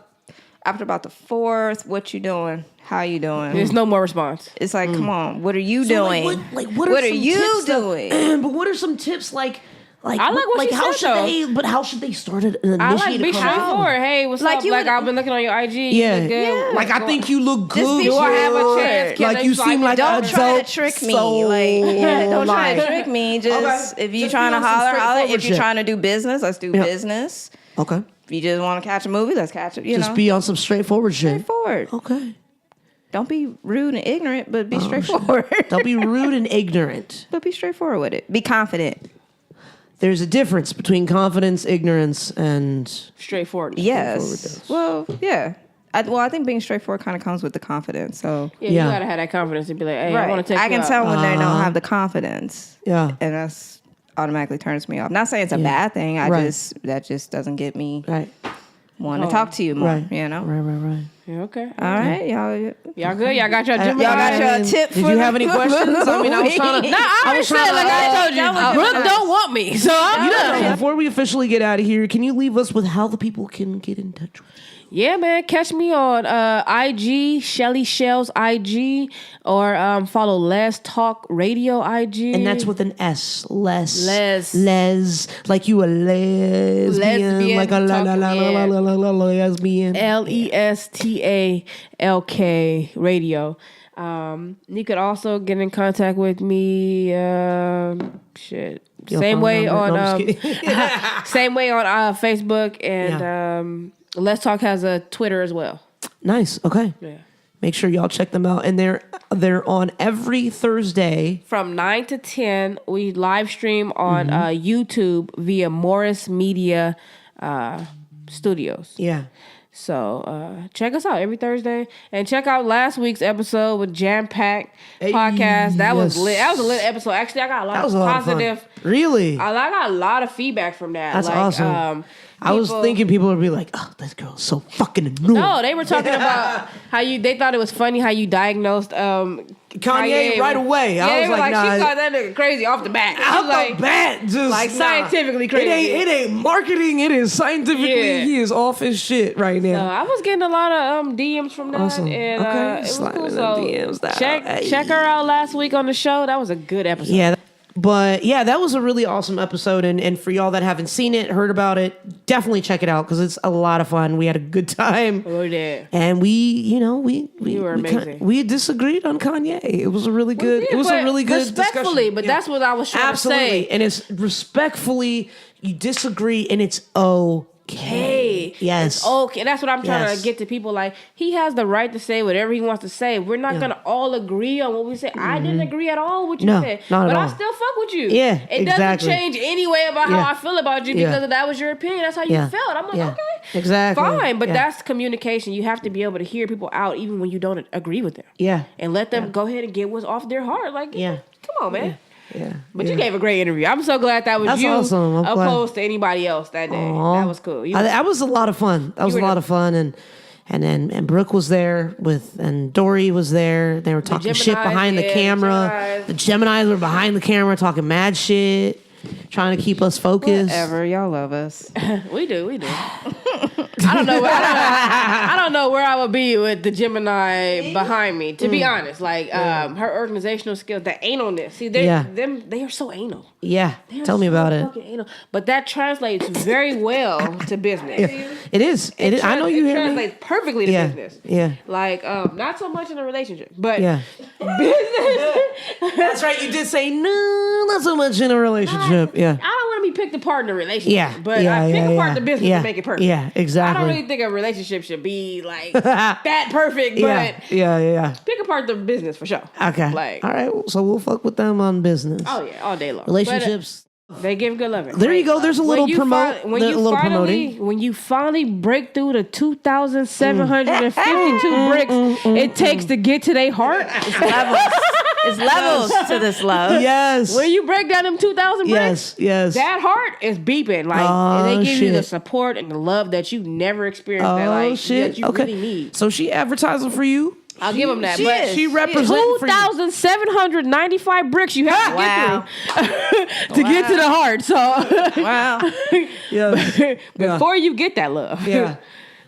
4th, what you doing? How you doing? There's no more response. It's like, come on, what are you doing? What are you doing? But what are some tips like? I like what you how said, should though. they? But how should they start it? I like be straightforward. Hey, what's up? Like I've been looking on your IG. Yeah. You look good. Yeah. Like I think you look good. Do I have a chance? Can Like you seem like don't a try dope to trick me. soul. Don't try to trick me. Just if you trying to holler. If you're trying to do business, let's do business. Okay. If you just want to catch a movie, let's catch it. Just be on some straightforward shit. Straightforward. Okay. Don't be rude and ignorant, but be straightforward. Don't be rude and ignorant. But be straightforward with it. Be confident. There's a difference between confidence, ignorance, and straightforward. Yes. Well, yeah. I think being straightforward kind of comes with the confidence. So you gotta have that confidence and be like, hey, right. I want to take. I can you tell out. when they don't have the confidence. Yeah. And that's automatically turns me off. Not saying it's a bad thing. That just doesn't get me want to talk to you more. Right. You know. Right. Yeah, okay. All right, y'all good? Y'all got your Y'all got your tip. Did you have any questions? I mean, I was trying to. No, I already said, like I told you, Brooke don't want me, so I'm done. Before we officially get out of here, can you leave us with how the people can get in touch with you? Yeah, man. Catch me on IG, Chelley Chelle's IG, or follow LesTalk Radio IG. And that's with an S. Les. Like you a lesbian. Like a lesbian. LesTalk Radio. You could also get in contact with me. Same way on Facebook and LesTalk has a Twitter as well. Nice. Okay. Yeah. Make sure y'all check them out, and they're on every Thursday from 9 to 10. We live stream on YouTube via Morris Media Studios. Yeah. So check us out every Thursday, and check out last week's episode with Jampacked podcast. That was lit. That was a lit episode. Actually, I got a lot of positive. Really? I got a lot of feedback from that. That's awesome. I was thinking people would be like, "Oh, this girl's so fucking annoying." No, they were talking about how they thought it was funny how you diagnosed Kanye right away. I was like, nah, she thought that nigga crazy off the bat. Off the bat, just like scientifically crazy. It ain't marketing. It is scientifically. Yeah. He is off his shit right now. So I was getting a lot of DMs from that, awesome. and okay. It was Sliding cool. them So DMs down. check her out last week on the show. That was a good episode. Yeah. But yeah, that was a really awesome episode, and for y'all that haven't seen it, heard about it, definitely check it out because it's a lot of fun. We had a good time. Oh yeah, and we were amazing. We disagreed on Kanye. It was a really good. It was a really good respectfully, discussion. but that's what I was trying to say. And it's respectfully you disagree, and it's okay. Yes. It's okay. That's what I'm trying to get to people. Like, he has the right to say whatever he wants to say. We're not going to all agree on what we say. I didn't agree at all with what you said. Not but at I all. still fuck with you. Yeah, it doesn't change any way about how I feel about you because that was your opinion. That's how you felt. I'm like, okay. Exactly. Fine. But that's communication. You have to be able to hear people out even when you don't agree with them. Yeah. And let them go ahead and get what's off their heart. Like, come on, man. Yeah. But you gave a great interview. I'm so glad that was That's you awesome. opposed to anybody else that day. Aww. That was cool. That was a lot of fun. That was a lot of fun. And Brooke was there and Dory was there. They were talking shit behind the camera. The Geminis were behind the camera talking mad shit. trying to keep us focused. Whatever, y'all love us. We do. I don't know where I would be with the Gemini behind me. To be honest, like her organizational skills, the analness. See, they are so anal. Yeah, tell me about it. Anal. But that translates very well to business. Yeah. It is. I know you hear me. It translates perfectly to business. Yeah. Like not so much in a relationship, but business. That's right. You did say no, not so much in a relationship. I don't want to be picked apart in a relationship. Yeah. But I pick apart the business to make it perfect. Yeah, exactly. I don't really think a relationship should be like that perfect, but yeah. pick apart the business for sure. Okay. Like, all right. So we'll fuck with them on business. Oh yeah, all day long. Relationships. But, they give good loving. There you go. There's a little promoting. When you finally break through the 2,752 bricks it takes to get to their heart, it's levels. It's levels to this love. Yes. When you break down them 2,000 bricks, yes, that heart is beeping. Like and they give you the support and the love that you never experienced. That you really need. So she advertising for you. I'll give them that. But she represents 2,795 bricks you have to get through to get to the heart. So before you get that love. Yeah.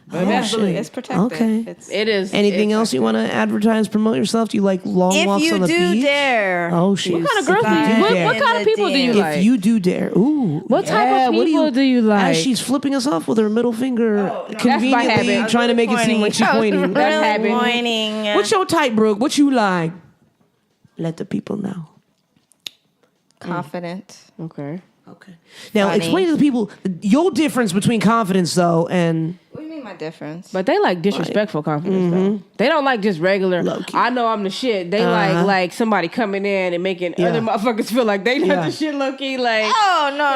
But it's protected. Okay. It is. Anything else you want to advertise, promote yourself? Do you like long walks on the beach? If you do dare. Oh, shit. What kind of girls do you What kind of people do you like? If you do dare. Ooh. What type of people do you like? As she's flipping us off with her middle finger, conveniently trying to make it seem like she's pointing. That's habit. Pointing. What's your type, Brooke? What you like? Let the people know. Confident. Okay. Now, explain to the people your difference between confidence, though, and... What do you mean my difference? But they like disrespectful confidence, though. They don't like just regular, I know I'm the shit. They like somebody coming in and making other motherfuckers feel like they not the shit low-key. Like, oh, no.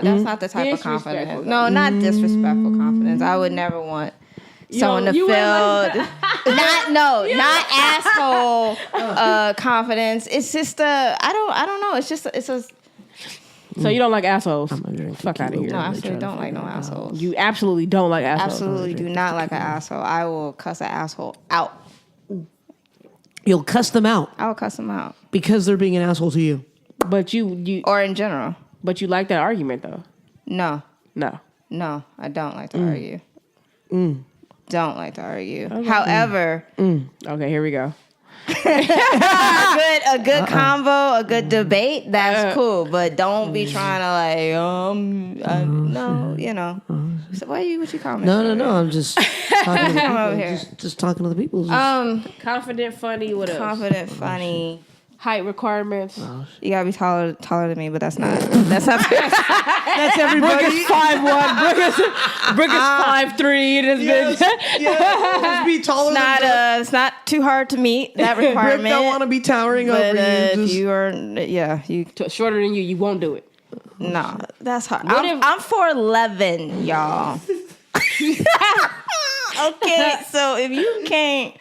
That's not the type of confidence. No, not disrespectful confidence. I would never want... someone to feel not asshole confidence. It's just I don't know. It's a. So you don't like assholes? Fuck out of here. No, I absolutely don't like no assholes. You absolutely don't like assholes. Absolutely do not like an asshole. I will cuss an asshole out. You'll cuss them out. I will cuss them out because they're being an asshole to you. But you or in general. But you like that argument though. No, I don't like to argue. Don't like to argue. Okay. However, okay, here we go. a good convo, a good debate, that's cool. But don't be trying to no, you know. So what you call me? No. I'm just talking to the people. Over here. Just talking to the people. Confident, funny. What else? Confident, funny. Height requirements. You gotta be taller than me, but that's not. That's everybody. Brooke is 5'1". Brooke is 5'3". Just be taller. It's not too hard to meet that requirement. Brooke don't want to be towering over you. If you are, you shorter than you won't do it. No, that's hard. I'm 4'11", y'all. Okay, so if you can't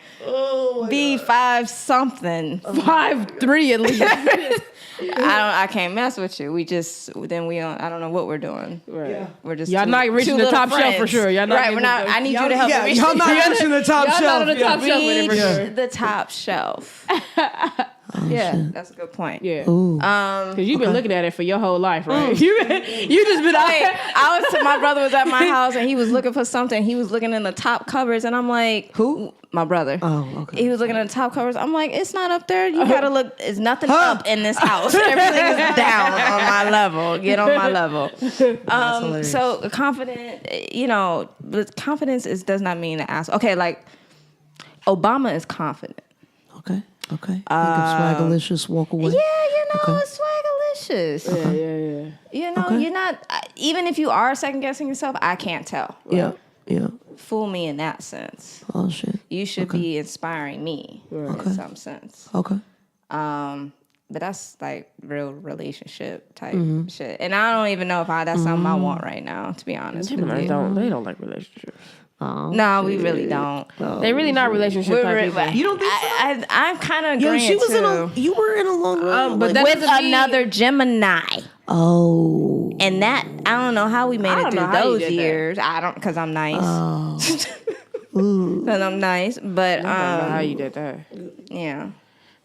be 5 something, 5'3" at least. I can't mess with you. I don't know what we're doing. Right. Yeah. We're just y'all not reaching the top shelf for sure. Y'all not right. We're not. I need you to help me reach. Y'all not reaching the top shelf. Y'all not on the top shelf with it for sure. The top shelf. That's a good point. Yeah. Because you've been looking at it for your whole life, right? You just been. My brother was at my house and he was looking for something. He was looking in the top cupboards and I'm like, who? My brother. Oh, okay. He was looking at the top covers. I'm like, it's not up there. You gotta look. There's nothing up in this house. Everything is down on my level. Get on my level. So confident, but confidence does not mean an ass. Okay, like Obama is confident. Okay. Think of Swagalicious, walk away. Yeah, it's Swagalicious. Okay. Yeah. You're not. Even if you are second guessing yourself, I can't tell. Yeah. Fool me in that sense. Oh shit. You should be inspiring me in some sense. Okay. But that's like real relationship type shit, and I don't even know if that's something I want right now. To be honest, they don't like relationships. Oh, no, we really don't. They really not relationship type people. You don't think so? I'm kind of agreeing you were in a long run, but with another Gemini. Oh, and that I don't know how we made it through those years. I don't, because I'm nice. Because I'm nice, but I don't know how you did that. Yeah.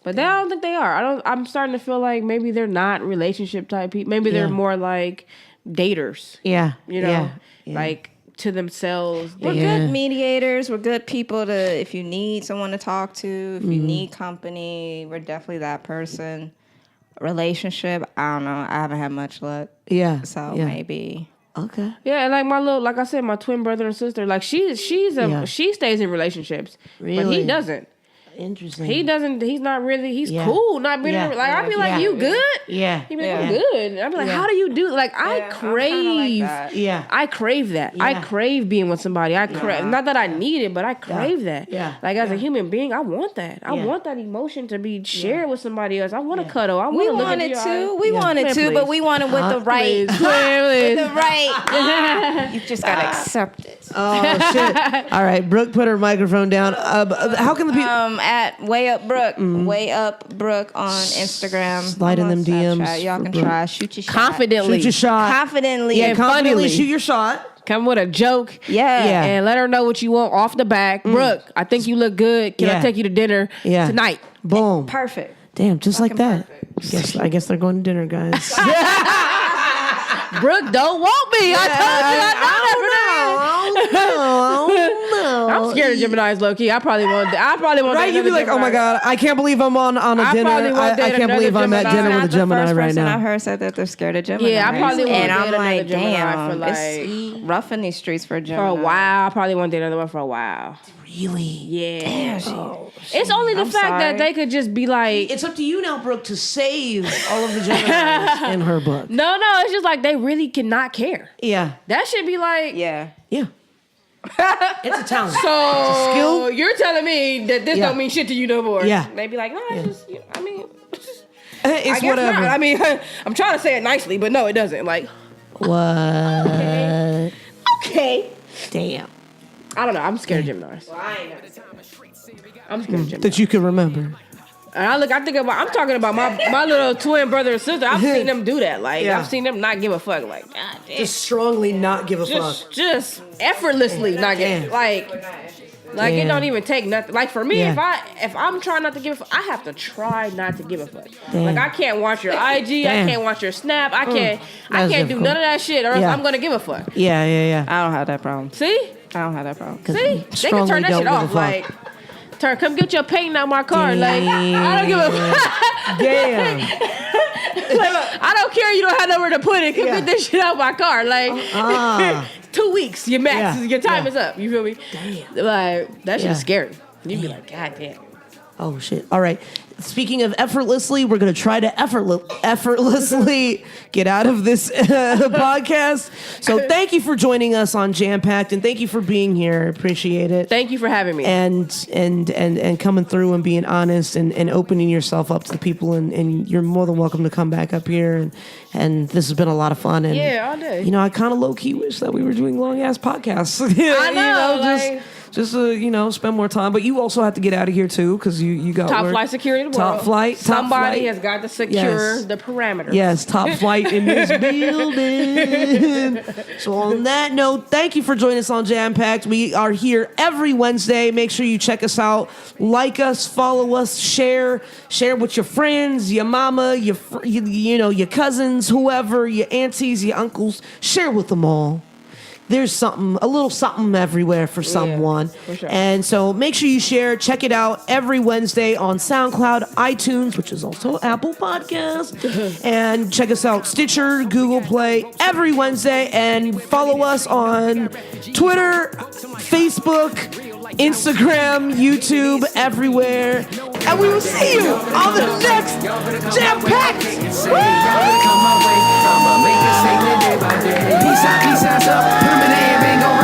But I don't think they are. I'm starting to feel like maybe they're not relationship type people. Maybe they're more like daters. Yeah. You know, like to themselves. We're good mediators. We're good people to, if you need someone to talk to, if you need company, we're definitely that person. Relationship, I don't know. I haven't had much luck. Yeah. So maybe. Okay. Yeah, and like I said, my twin brother and sister, like she stays in relationships, but he doesn't. Interesting. He doesn't. He's not really. He's cool. Not being like I'd be like, you good? Yeah. He'd be like, I'm good. I'd be like, how do you do? Like I crave. Like I crave that. Yeah. I crave being with somebody. I crave. Not that I need it, but I crave that. Yeah. Like as a human being, I want that. I want that emotion to be shared with somebody else. I want to cuddle. I want to look at you. We wanted to, but we want it with the right. Please. With the right. You just gotta accept it. Oh shit! All right, Brooke, put her microphone down. How can the people? At Way Up Brooke, Way Up Brooke on Instagram. Slide in them DMs. Y'all can try. Shoot your shot. Confidently. Shoot your shot. Confidently. Yeah, and confidently funnily. shoot your shot. Come with a joke. Yeah. And let her know what you want off the back. Brooke, I think you look good. Can I take you to dinner tonight? Boom. Perfect. Damn, just like that. Perfect. I guess they're going to dinner, guys. Brooke don't want me. I told you. I know. I'm scared of Geminis, low key. I probably won't. Right? You'd be like, oh my God, I can't believe I'm on a dinner. I can't believe I'm at dinner with a Gemini right now. I've heard said that they're scared of Gemini. Yeah, I probably won't. And I'm like, Gemini damn, for like it's rough in these streets for Gemini. for a while. I probably won't date another one for a while. Really? Yeah. It's only the fact that they could just be like. It's up to you now, Brooke, to save all of the Geminis in her book. No, it's just like they really cannot care. Yeah. That should be like. Yeah. Yeah. It's a talent. So it's a skill. You're telling me that this don't mean shit to you no more. Yeah. They be like, no, it's just, I mean, it's I guess whatever. not. I mean, I'm trying to say it nicely, but no, it doesn't. Like, what? Okay. Damn. I don't know. I'm scared of Geminis. I'm scared of Geminis. That you can remember. And I'm talking about my little twin brother and sister. I've seen them do that. Like, I've seen them not give a fuck. Like, God damn. Just strongly not give a fuck. Just effortlessly not give like it don't even take nothing. Like for me, if I'm trying not to give a fuck, I have to try not to give a fuck. Damn. Like I can't watch your IG, I can't watch your Snap, I can't do none of that shit, or else I'm gonna give a fuck. Yeah. I don't have that problem. See? I don't have that problem. See? They can turn that shit off. Like, come get your paint out my car. Damn. Like, I don't give a fuck. Damn. Like, I don't care. You don't have nowhere to put it. Come get this shit out my car. Like, 2 weeks. Your max. Your time is up. You feel me? Damn. Like, that shit's scary. You'd be like, God damn. Oh shit! All right. Speaking of effortlessly, we're gonna try to effortlessly get out of this podcast. So thank you for joining us on Jampacked, and thank you for being here. Appreciate it. Thank you for having me. And coming through and being honest and opening yourself up to the people. And you're more than welcome to come back up here. And this has been a lot of fun. And all day. You know, I kind of low key wish that we were doing long ass podcasts. I know. Just spend more time. But you also have to get out of here too, because you got top work. Flight security of the world. Somebody has got to secure the parameters. Yes, top flight in this building. So on that note, thank you for joining us on Jampacked. We are here every Wednesday. Make sure you check us out, like us, follow us, share with your friends, your mama, your cousins, whoever, your aunties, your uncles. Share with them all. There's a little something everywhere for someone. For sure. And so make sure you share. Check it out every Wednesday on SoundCloud, iTunes, which is also Apple Podcasts. And check us out, Stitcher, Google Play, every Wednesday. And follow us on Twitter, Facebook, Instagram, YouTube, everywhere. And we will see you on the next Jampacked. Peace out, up. Put 'em in the air, ain't gon'